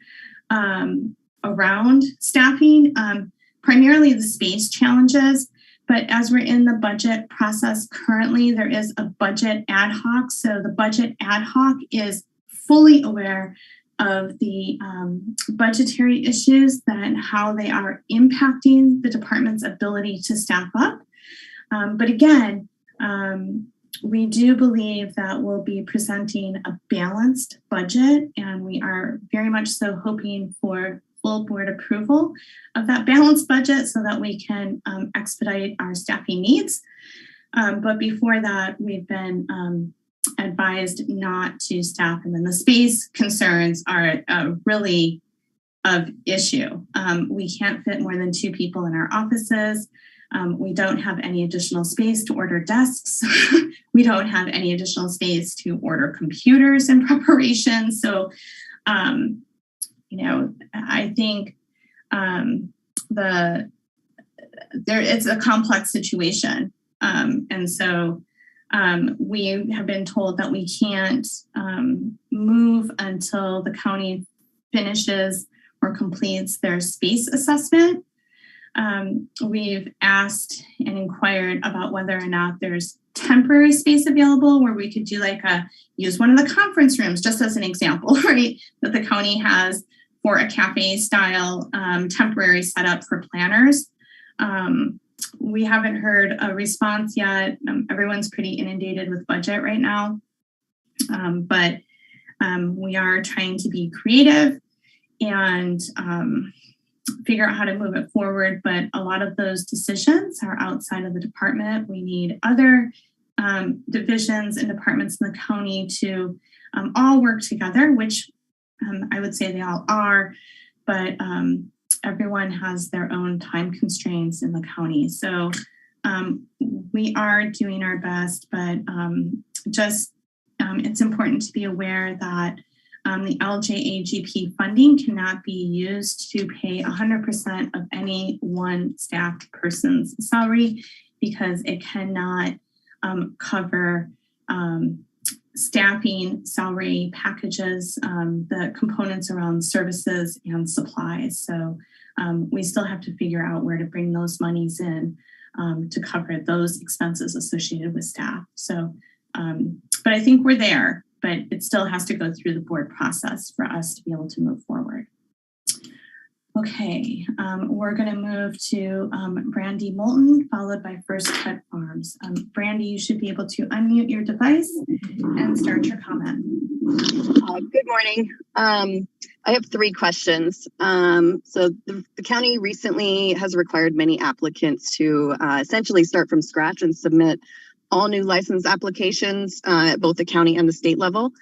around staffing, primarily the space challenges. But as we're in the budget process currently, there is a budget ad hoc. So the budget ad hoc is fully aware of the budgetary issues and how they are impacting the department's ability to staff up. But again, we do believe that we'll be presenting a balanced budget, and we are very much so hoping for full board approval of that balanced budget so that we can expedite our staffing needs. But before that, we've been advised not to staff. And then the space concerns are really of issue. We can't fit more than 2 people in our offices. We don't have any additional space to order desks. We don't have any additional space to order computers in preparation. So, I think it's a complex situation. And so we have been told that we can't move until the county finishes or completes their space assessment. We've asked and inquired about whether or not there's temporary space available where we could do use one of the conference rooms, just as an example, right? That the county has for a cafe style temporary setup for planners. We haven't heard a response yet. Everyone's pretty inundated with budget right now. But we are trying to be creative and figure out how to move it forward. But a lot of those decisions are outside of the department. We need other divisions and departments in the county to all work together, which I would say they all are, but everyone has their own time constraints in the county. So we are doing our best, but it's important to be aware that the LJAGP funding cannot be used to pay 100% of any one staffed person's salary because it cannot cover staffing, salary packages, the components around services and supplies. So we still have to figure out where to bring those monies in to cover those expenses associated with staff. So, but I think we're there, but it still has to go through the board process for us to be able to move forward. Okay, we're going to move to Brandy Moulton, followed by First Cut Farms. Brandy, you should be able to unmute your device and start your comment. Good morning. I have 3 questions. So the county recently has required many applicants to essentially start from scratch and submit all new license applications at both the county and the state level.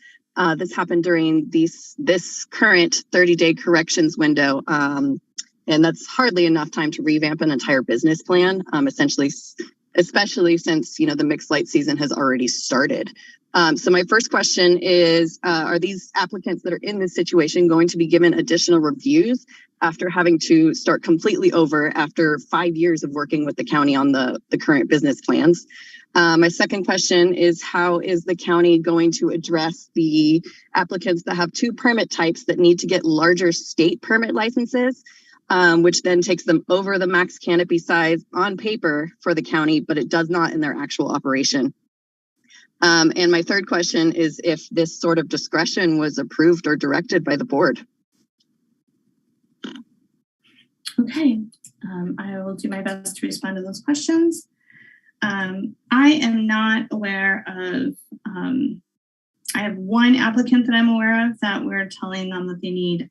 This happened during this current 30-day corrections window, and that's hardly enough time to revamp an entire business plan, especially since the mixed light season has already started. So my first question is, are these applicants that are in this situation going to be given additional reviews after having to start completely over after 5 years of working with the county on the current business plans? My second question is, how is the county going to address the applicants that have 2 permit types that need to get larger state permit licenses, which then takes them over the max canopy size on paper for the county, but it does not in their actual operation? And my third question is if this sort of discretion was approved or directed by the board. Okay, I will do my best to respond to those questions. I am not aware of, I have 1 applicant that I'm aware of that we're telling them that they need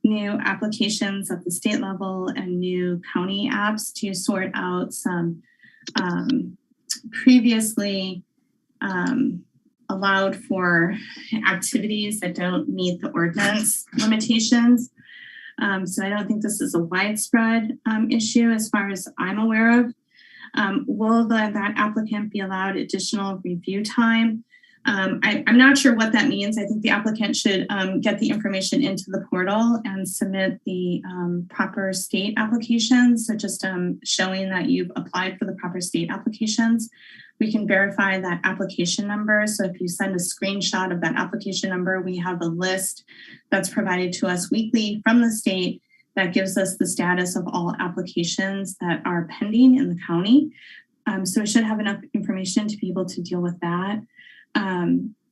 new applications at the state level and new county apps to sort out some previously allowed for activities that don't meet the ordinance limitations. So I don't think this is a widespread issue as far as I'm aware of. Will that applicant be allowed additional review time? I'm not sure what that means. I think the applicant should get the information into the portal and submit the proper state applications. So just showing that you've applied for the proper state applications. We can verify that application number. So if you send a screenshot of that application number, we have a list that's provided to us weekly from the state that gives us the status of all applications that are pending in the county. So we should have enough information to be able to deal with that.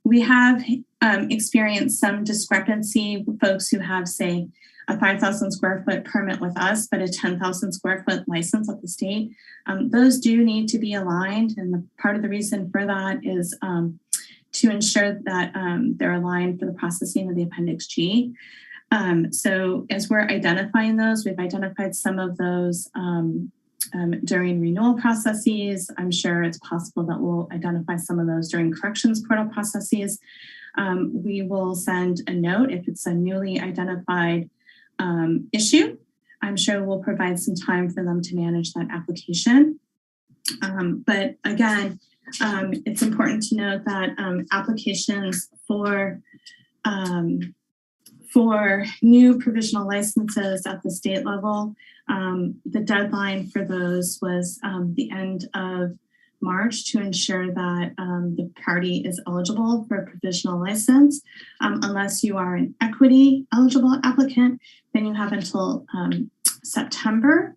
We have experienced some discrepancy with folks who have, say, a 5,000 square foot permit with us, but a 10,000 square foot license at the state. Those do need to be aligned. And part of the reason for that is to ensure that they're aligned for the processing of the Appendix G. So as we're identifying those, we've identified some of those during renewal processes. I'm sure it's possible that we'll identify some of those during corrections portal processes. We will send a note if it's a newly identified issue. I'm sure we'll provide some time for them to manage that application. But again, it's important to note that applications for new provisional licenses at the state level, the deadline for those was the end of March to ensure that the party is eligible for a provisional license. Unless you are an equity eligible applicant, then you have until September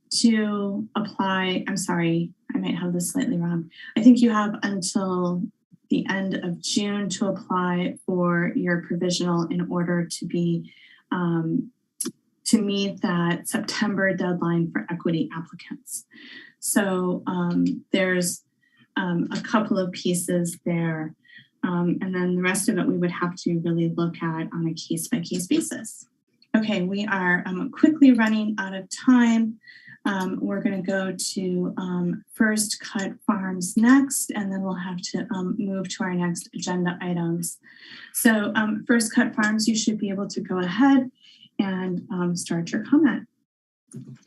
to apply. I'm sorry, I might have this slightly wrong. I think you have until the end of June to apply for your provisional in order to be to meet that September deadline for equity applicants. So there's a couple of pieces there. And then the rest of it we would have to really look at on a case-by-case basis. Okay, we are quickly running out of time. We're going to go to First Cut Farms next, and then we'll have to move to our next agenda items. So First Cut Farms, you should be able to go ahead and start your comment.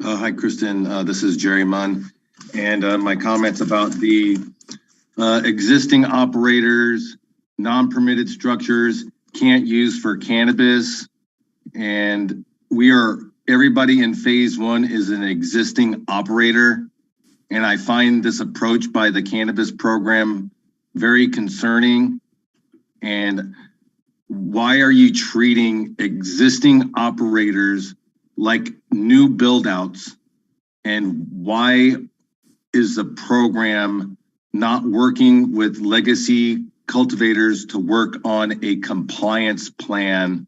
Hi, Kristen. This is Jerry Munn. And my comments about the existing operators, non-permitted structures can't use for cannabis. And everybody in phase 1 is an existing operator. And I find this approach by the cannabis program very concerning And why are you treating existing operators like new build-outs? And why is the program not working with legacy cultivators to work on a compliance plan?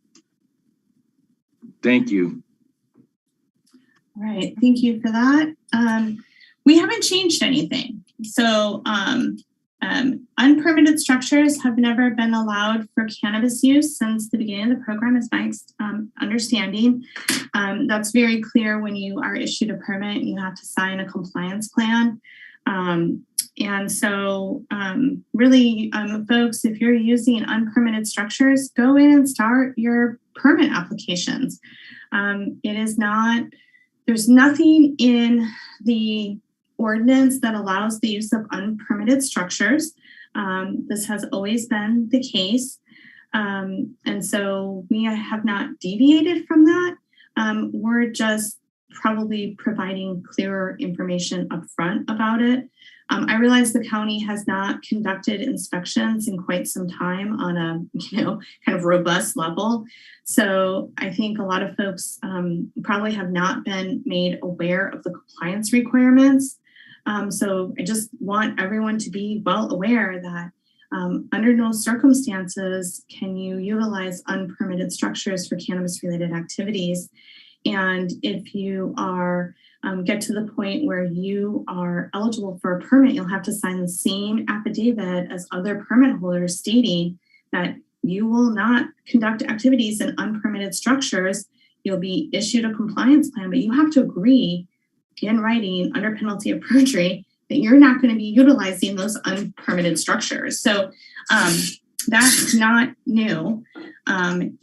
Thank you. All right, thank you for that. We haven't changed anything. So unpermitted structures have never been allowed for cannabis use since the beginning of the program, is my understanding. That's very clear when you are issued a permit, you have to sign a compliance plan. And so really, folks, if you're using unpermitted structures, go in and start your permit applications. It is not, there's nothing in the ordinance that allows the use of unpermitted structures. This has always been the case. And so we have not deviated from that. We're just probably providing clearer information upfront about it. I realize the county has not conducted inspections in quite some time on a, kind of robust level. So I think a lot of folks probably have not been made aware of the compliance requirements. So I just want everyone to be well aware that under no circumstances can you utilize unpermitted structures for cannabis-related activities. And if you are get to the point where you are eligible for a permit, you'll have to sign the same affidavit as other permit holders stating that you will not conduct activities in unpermitted structures. You'll be issued a compliance plan, but you have to agree in writing under penalty of perjury that you're not going to be utilizing those unpermitted structures. So that's not new.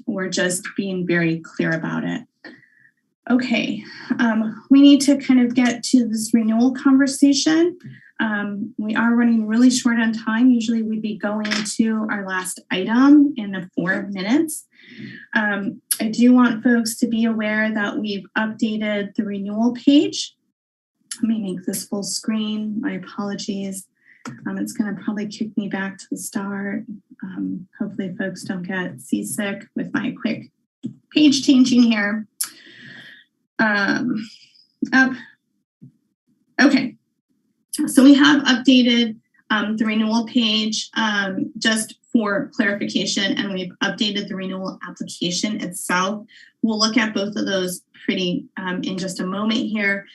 We're just being very clear about it. Okay, we need to kind of get to this renewal conversation. We are running really short on time. Usually we'd be going to our last item in 4 minutes. I do want folks to be aware that we've updated the renewal page. Let me make this full screen. My apologies. It's going to probably kick me back to the start. Hopefully folks don't get seasick with my quick page changing here. Okay, so we have updated the renewal page just for clarification, and we've updated the renewal application itself. We'll look at both of those pretty in just a moment here.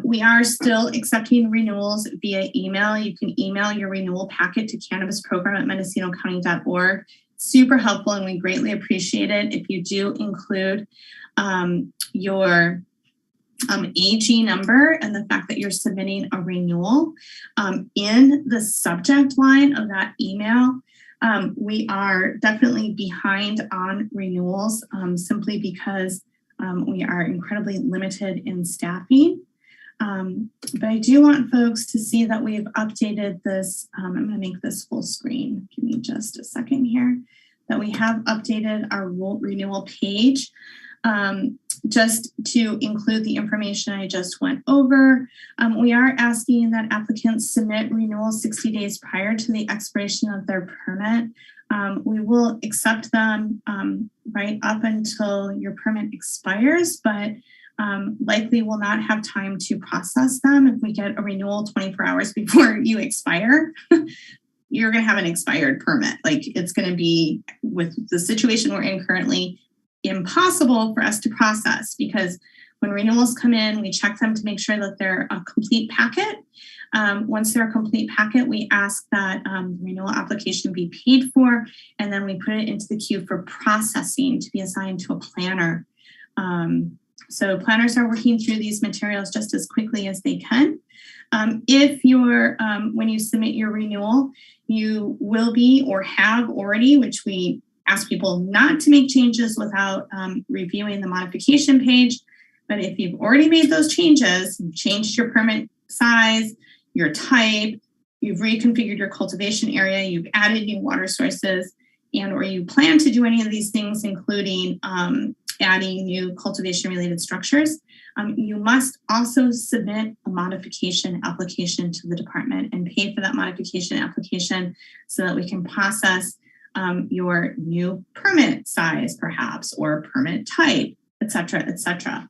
We are still accepting renewals via email. You can email your renewal packet to cannabisprogram@mendocinocounty.org. Super helpful, and we greatly appreciate it if you do include your AG number and the fact that you're submitting a renewal in the subject line of that email. We are definitely behind on renewals simply because we are incredibly limited in staffing. But I do want folks to see that we've updated this. I'm going to make this full screen. Give me just a second here. That we have updated our renewal page just to include the information I just went over. We are asking that applicants submit renewals 60 days prior to the expiration of their permit. We will accept them right up until your permit expires, but likely will not have time to process them. If we get a renewal 24 hours before you expire, you're going to have an expired permit. Like, it's going to be, with the situation we're in currently, impossible for us to process, because when renewals come in, we check them to make sure that they're a complete packet. Once they're a complete packet, we ask that the renewal application be paid for, and then we put it into the queue for processing to be assigned to a planner. So planners are working through these materials just as quickly as they can. If you're, when you submit your renewal, you will be or have already, which we ask people not to make changes without reviewing the modification page. But if you've already made those changes, you've changed your permit size, your type, you've reconfigured your cultivation area, you've added new water sources, and or you plan to do any of these things, including adding new cultivation-related structures, you must also submit a modification application to the department and pay for that modification application so that we can process your new permit size, perhaps, or permit type, et cetera, et cetera.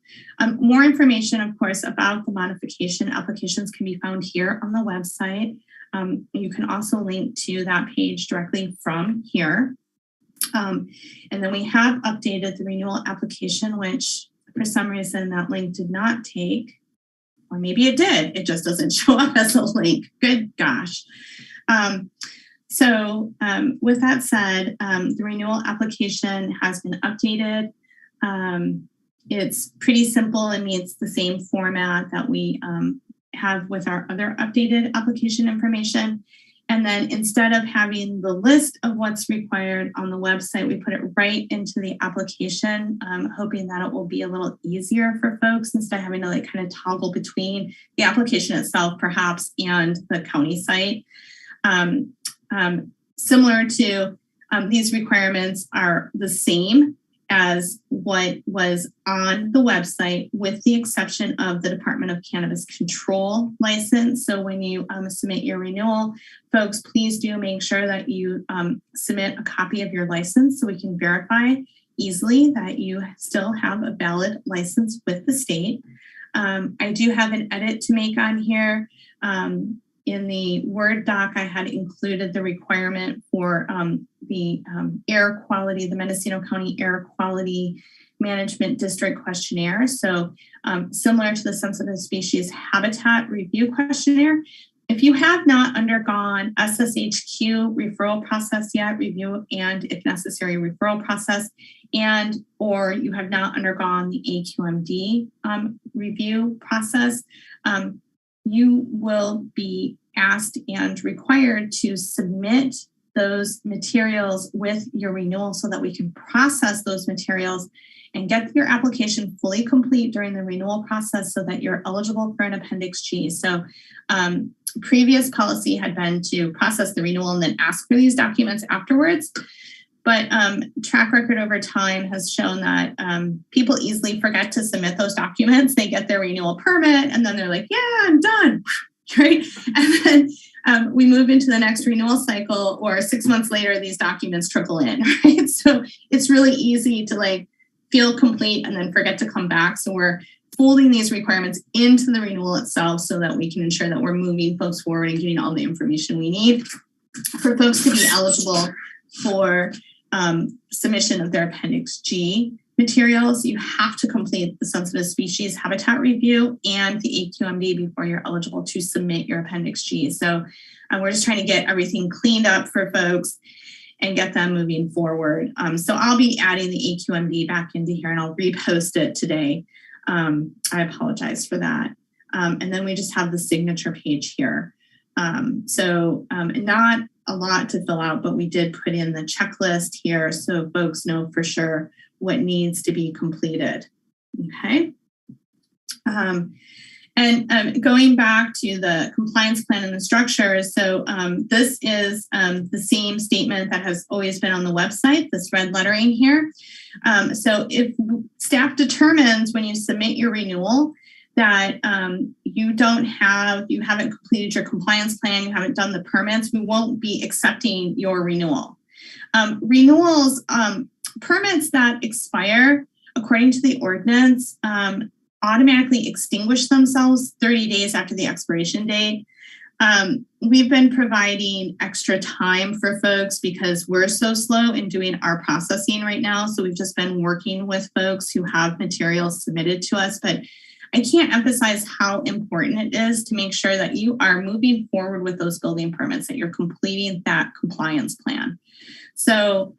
More information, of course, about the modification applications can be found here on the website. You can also link to that page directly from here. And then we have updated the renewal application, which for some reason that link did not take, or maybe it did. It just doesn't show up as a link. Good gosh. So with that said, the renewal application has been updated. It's pretty simple and meets the same format that we have with our other updated application information. And then instead of having the list of what's required on the website, we put it right into the application, hoping that it will be a little easier for folks instead of having to like kind of toggle between the application itself, perhaps, and the county site. Similar to these requirements are the same as what was on the website, with the exception of the Department of Cannabis Control license. So when you submit your renewal, folks, please do make sure that you submit a copy of your license so we can verify easily that you still have a valid license with the state. I do have an edit to make on here. In the Word doc, I had included the requirement for the air quality, the Mendocino County Air Quality Management District Questionnaire. So similar to the Sensitive Species Habitat Review Questionnaire, if you have not undergone SSHQ referral process yet, review and, if necessary, referral process, and or you have not undergone the AQMD review process, you will be asked and required to submit those materials with your renewal so that we can process those materials and get your application fully complete during the renewal process so that you're eligible for an Appendix G. So previous policy had been to process the renewal and then ask for these documents afterwards. But track record over time has shown that people easily forget to submit those documents. They get their renewal permit and then they're like, yeah, I'm done, right? And then we move into the next renewal cycle, or 6 months later, these documents trickle in, right? So it's really easy to like feel complete and then forget to come back. So we're folding these requirements into the renewal itself so that we can ensure that we're moving folks forward and getting all the information we need for folks to be eligible for submission of their Appendix G materials. You have to complete the Sensitive Species Habitat Review and the AQMD before you're eligible to submit your Appendix G. So we're just trying to get everything cleaned up for folks and get them moving forward. So I'll be adding the AQMD back into here and I'll repost it today. I apologize for that. And then we just have the signature page here. Not a lot to fill out, but we did put in the checklist here so folks know for sure what needs to be completed. Okay. Going back to the compliance plan and the structure. So this is the same statement that has always been on the website, this red lettering here. So if staff determines when you submit your renewal that you haven't completed your compliance plan, you haven't done the permits, we won't be accepting your renewal. Renewals, permits that expire according to the ordinance automatically extinguish themselves 30 days after the expiration date. We've been providing extra time for folks because we're so slow in doing our processing right now. So we've just been working with folks who have materials submitted to us, but I can't emphasize how important it is to make sure that you are moving forward with those building permits, that you're completing that compliance plan. So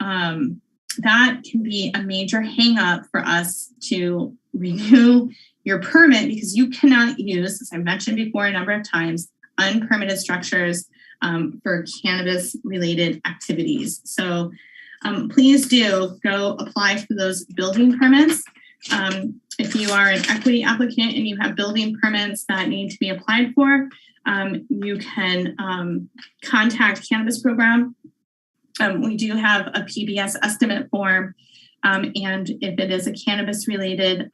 that can be a major hang up for us to renew your permit, because you cannot use, as I mentioned before a number of times, unpermitted structures for cannabis related activities. So please do go apply for those building permits. If you are an equity applicant and you have building permits that need to be applied for, you can contact Cannabis Program. We do have a PBS estimate form, and if it is a cannabis related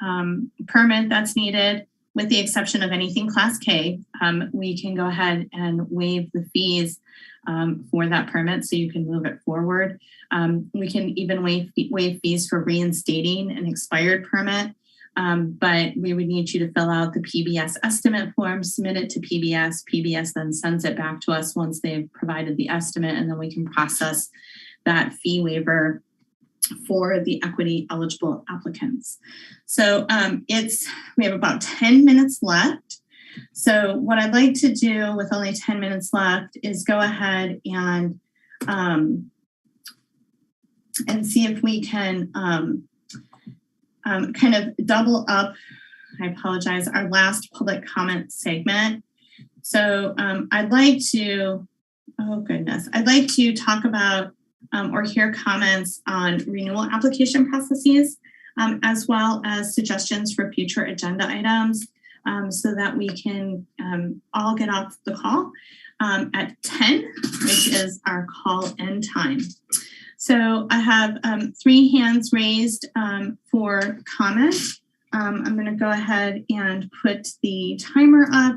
permit that's needed, with the exception of anything Class K, we can go ahead and waive the fees for that permit so you can move it forward. We can even waive fees for reinstating an expired permit, but we would need you to fill out the PBS estimate form, submit it to PBS. PBS then sends it back to us once they've provided the estimate, and then we can process that fee waiver for the equity eligible applicants. So we have about 10 minutes left. So what I'd like to do with only 10 minutes left is go ahead and see if we can kind of double up, I apologize, our last public comment segment. So I'd like to talk about or hear comments on renewal application processes, as well as suggestions for future agenda items, so that we can all get off the call at 10, which is our call end time. So I have 3 hands raised for comment. I'm going to go ahead and put the timer up.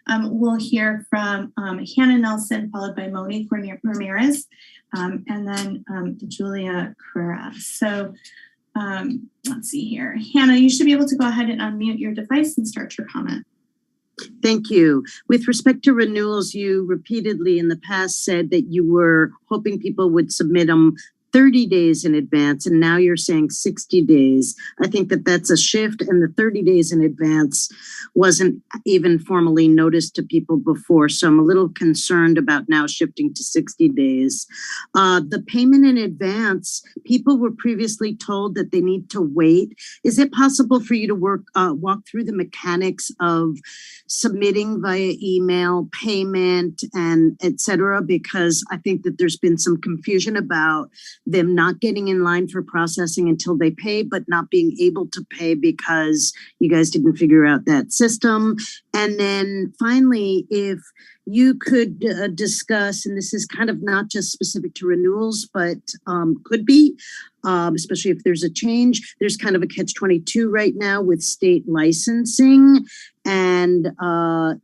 We'll hear from Hannah Nelson, followed by Monique Ramirez, and then Julia Carrera. So let's see here. Hannah, you should be able to go ahead and unmute your device and start your comment. Thank you. With respect to renewals, you repeatedly in the past said that you were hoping people would submit them 30 days in advance, and now you're saying 60 days. I think that that's a shift, and the 30 days in advance wasn't even formally noticed to people before. So I'm a little concerned about now shifting to 60 days. The payment in advance, people were previously told that they need to wait. Is it possible for you to walk through the mechanics of submitting via email, payment, and et cetera? Because I think that there's been some confusion about them not getting in line for processing until they pay, but not being able to pay because you guys didn't figure out that system. And then finally, if you could discuss, and this is kind of not just specific to renewals, but could be, especially if there's a change, there's kind of a catch-22 right now with state licensing. And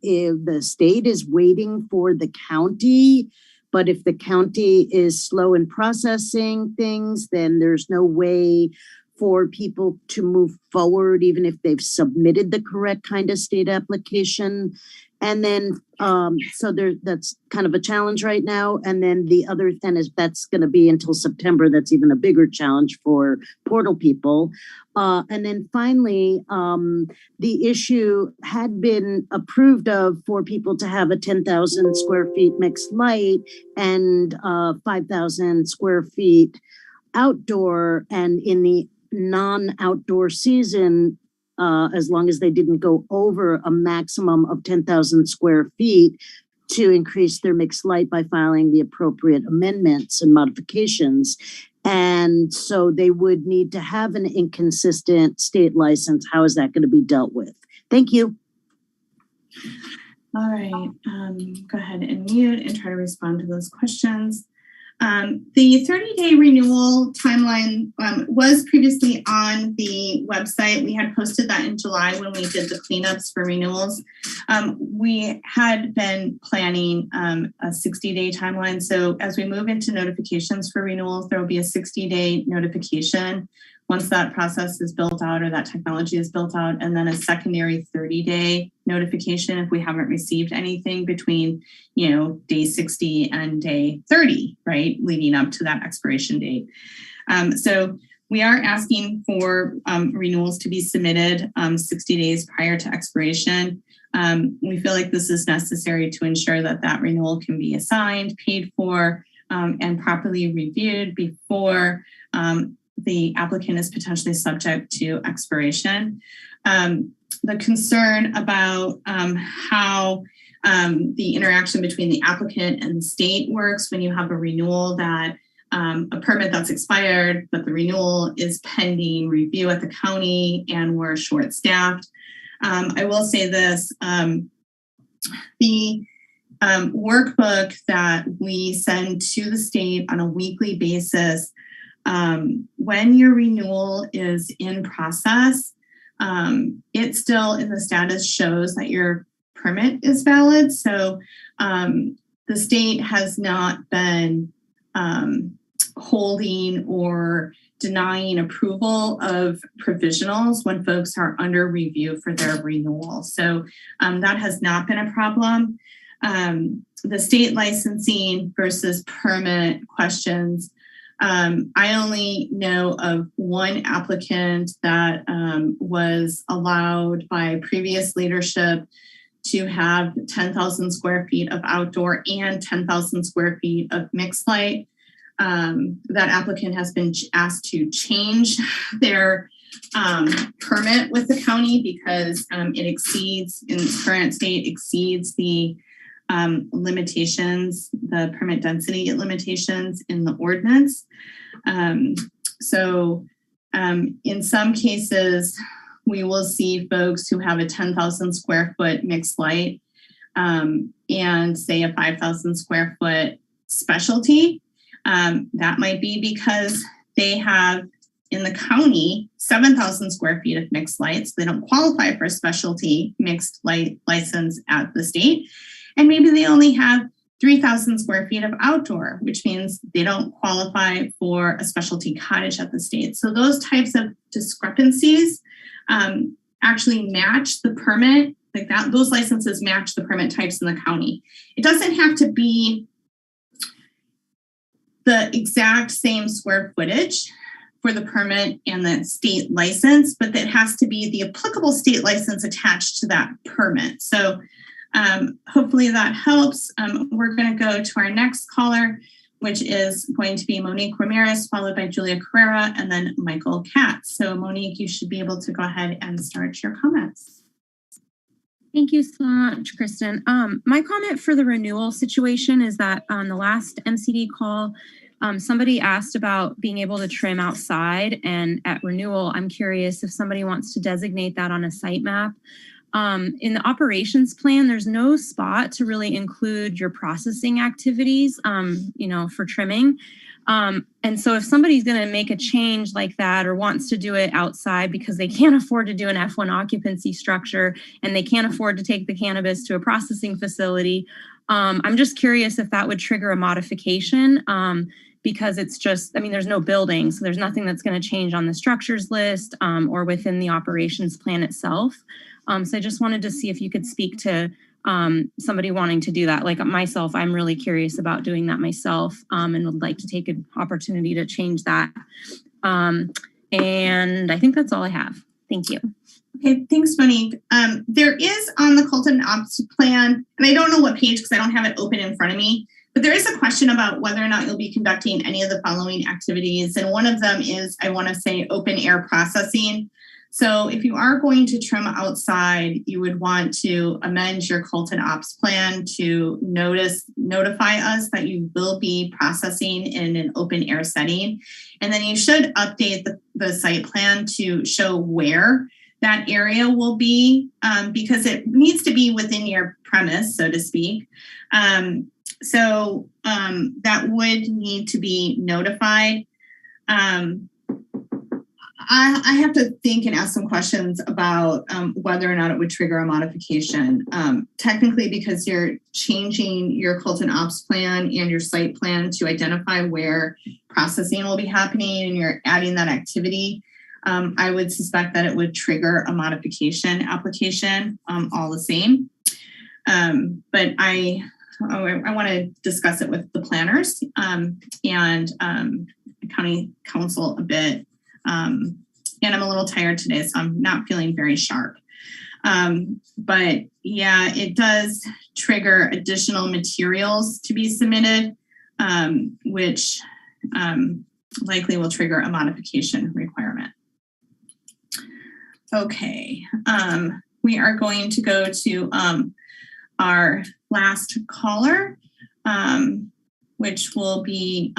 if the state is waiting for the county, but if the county is slow in processing things, then there's no way for people to move forward, even if they've submitted the correct kind of state application. And then, so that's kind of a challenge right now. And then the other thing is that's going to be until September. That's even a bigger challenge for portal people. And then finally, the issue had been approved of for people to have a 10,000 square feet mixed light and 5,000 square feet outdoor, and in the non-outdoor season, as long as they didn't go over a maximum of 10,000 square feet, to increase their mixed light by filing the appropriate amendments and modifications. And so they would need to have an inconsistent state license. How is that going to be dealt with? Thank you. All right, go ahead and mute and try to respond to those questions. The 30-day renewal timeline was previously on the website. We had posted that in July when we did the cleanups for renewals. We had been planning a 60-day timeline. So as we move into notifications for renewals, there will be a 60-day notification once that process is built out or that technology is built out, and then a secondary 30-day notification if we haven't received anything between, day 60 and day 30, right, leading up to that expiration date. So we are asking for renewals to be submitted 60 days prior to expiration. We feel like this is necessary to ensure that that renewal can be assigned, paid for, and properly reviewed before the applicant is potentially subject to expiration. The concern about how the interaction between the applicant and the state works when you have a renewal that a permit that's expired, but the renewal is pending review at the county and we're short-staffed. I will say this, the workbook that we send to the state on a weekly basis, when your renewal is in process, it still in the status shows that your permit is valid. So the state has not been holding or denying approval of provisionals when folks are under review for their renewal. So that has not been a problem. The state licensing versus permit questions, I only know of one applicant that was allowed by previous leadership to have 10,000 square feet of outdoor and 10,000 square feet of mixed light. That applicant has been asked to change their permit with the county because it exceeds, in its current state, exceeds the limitations, the permit density limitations in the ordinance. So in some cases, we will see folks who have a 10,000 square foot mixed light and say a 5,000 square foot specialty. That might be because they have in the county 7,000 square feet of mixed lights. They don't qualify for a specialty mixed light license at the state. And maybe they only have 3,000 square feet of outdoor, which means they don't qualify for a specialty cottage at the state. So those types of discrepancies actually match the permit, like that. Those licenses match the permit types in the county. It doesn't have to be the exact same square footage for the permit and the state license, but that has to be the applicable state license attached to that permit. So hopefully that helps. We're going to go to our next caller, which is going to be Monique Ramirez, followed by Julia Carrera, and then Michael Katz. So Monique, you should be able to go ahead and start your comments. Thank you so much, Kristen. My comment for the renewal situation is that on the last MCD call, somebody asked about being able to trim outside, and at renewal, I'm curious if somebody wants to designate that on a site map. In the operations plan, there's no spot to really include your processing activities, for trimming. And so if somebody's going to make a change like that or wants to do it outside because they can't afford to do an F1 occupancy structure and they can't afford to take the cannabis to a processing facility, I'm just curious if that would trigger a modification because it's just, there's no building, so there's nothing that's going to change on the structures list or within the operations plan itself. So I just wanted to see if you could speak to somebody wanting to do that. Like myself, I'm really curious about doing that myself and would like to take an opportunity to change that. And I think that's all I have. Thank you. Okay, thanks, Monique. There is on the Colton Ops plan, and I don't know what page because I don't have it open in front of me, but there is a question about whether or not you'll be conducting any of the following activities. And one of them is, I want to say, open air processing. So if you are going to trim outside, you would want to amend your Colton Ops plan to notify us that you will be processing in an open air setting. And then you should update the site plan to show where that area will be because it needs to be within your premise, so to speak. So that would need to be notified. I have to think and ask some questions about whether or not it would trigger a modification. Technically, because you're changing your Colton Ops plan and your site plan to identify where processing will be happening and you're adding that activity, I would suspect that it would trigger a modification application all the same. But I want to discuss it with the planners and county council a bit. And I'm a little tired today, so I'm not feeling very sharp. But yeah, it does trigger additional materials to be submitted, which likely will trigger a modification requirement. Okay, we are going to go to our last caller, which will be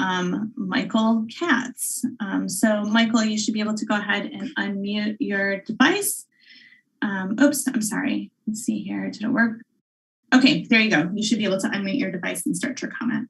Michael Katz. So Michael, you should be able to go ahead and unmute your device. Oops, I'm sorry. Let's see here, did it work? Okay, there you go. You should be able to unmute your device and start your comment.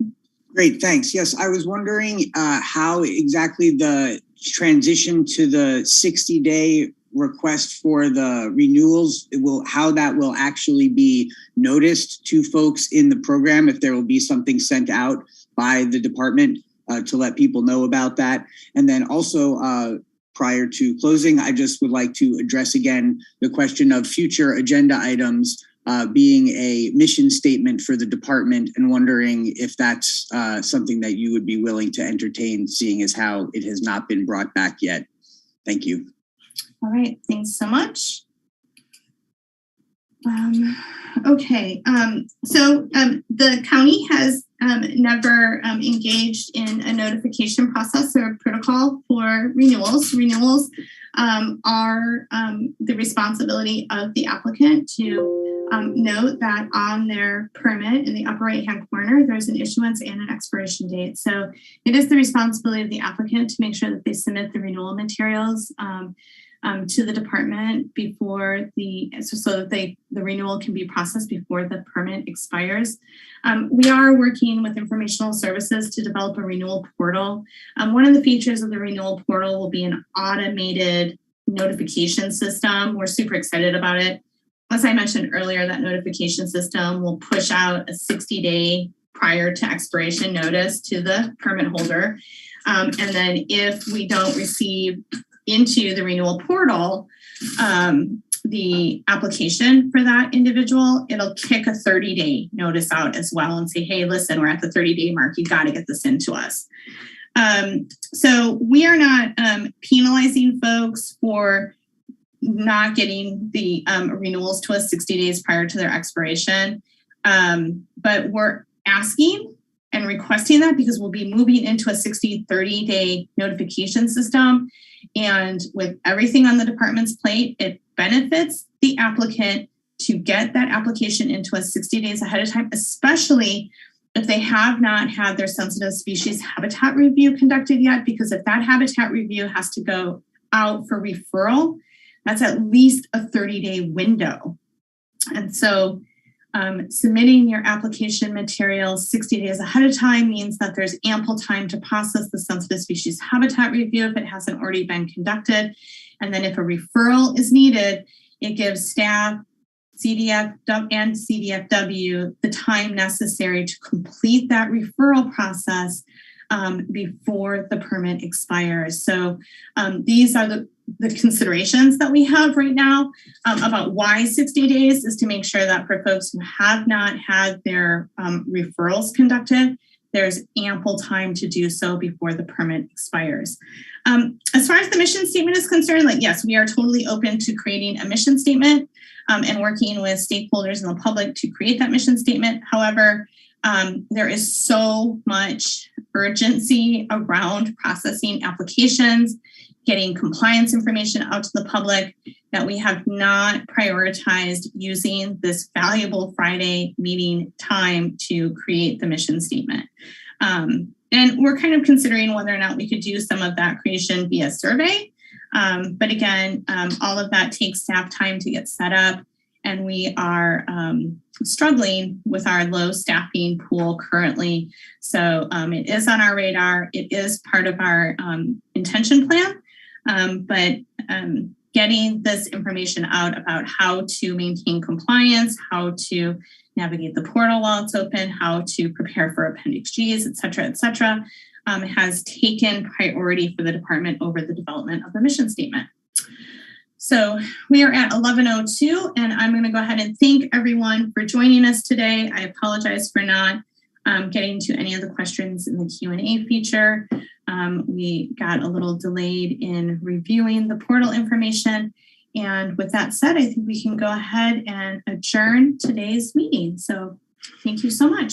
Great, thanks. Yes, I was wondering how exactly the transition to the 60-day request for the renewals, how that will actually be noticed to folks in the program, if there will be something sent out by the department to let people know about that. And then also, prior to closing, I just would like to address again the question of future agenda items being a mission statement for the department, and wondering if that's something that you would be willing to entertain, seeing as how it has not been brought back yet. Thank you. All right, thanks so much. Okay, so the county has never engaged in a notification process or protocol for renewals. Renewals are the responsibility of the applicant to note that on their permit in the upper right-hand corner, there's an issuance and an expiration date. So it is the responsibility of the applicant to make sure that they submit the renewal materials to the department before so that the renewal can be processed before the permit expires. We are working with informational services to develop a renewal portal. One of the features of the renewal portal will be an automated notification system. We're super excited about it. As I mentioned earlier, that notification system will push out a 60-day prior to expiration notice to the permit holder. And then if we don't receive into the renewal portal the application for that individual, it'll kick a 30-day notice out as well and say, hey, listen, we're at the 30-day mark. You got to get this into us. So we are not penalizing folks for not getting the renewals to us 60 days prior to their expiration. But we're asking and requesting that because we'll be moving into a 30-day notification system. And with everything on the department's plate, it benefits the applicant to get that application into us 60 days ahead of time, especially if they have not had their sensitive species habitat review conducted yet, because if that habitat review has to go out for referral, that's at least a 30-day window. And so submitting your application materials 60 days ahead of time means that there's ample time to process the sensitive species habitat review if it hasn't already been conducted. And then if a referral is needed, it gives staff, CDF and CDFW the time necessary to complete that referral process before the permit expires. So these are the considerations that we have right now about why 60 days is to make sure that for folks who have not had their referrals conducted, there's ample time to do so before the permit expires. As far as the mission statement is concerned, yes, we are totally open to creating a mission statement and working with stakeholders in the public to create that mission statement. However, there is so much urgency around processing applications, getting compliance information out to the public, that we have not prioritized using this valuable Friday meeting time to create the mission statement. And we're kind of considering whether or not we could do some of that creation via survey. But again, all of that takes staff time to get set up. And we are struggling with our low staffing pool currently. So it is on our radar. It is part of our intention plan. But getting this information out about how to maintain compliance, how to navigate the portal while it's open, how to prepare for Appendix Gs, et cetera, has taken priority for the department over the development of the mission statement. So we are at 11:02, and I'm going to go ahead and thank everyone for joining us today. I apologize for not getting to any of the questions in the Q&A feature. We got a little delayed in reviewing the portal information. And with that said, I think we can go ahead and adjourn today's meeting. So thank you so much.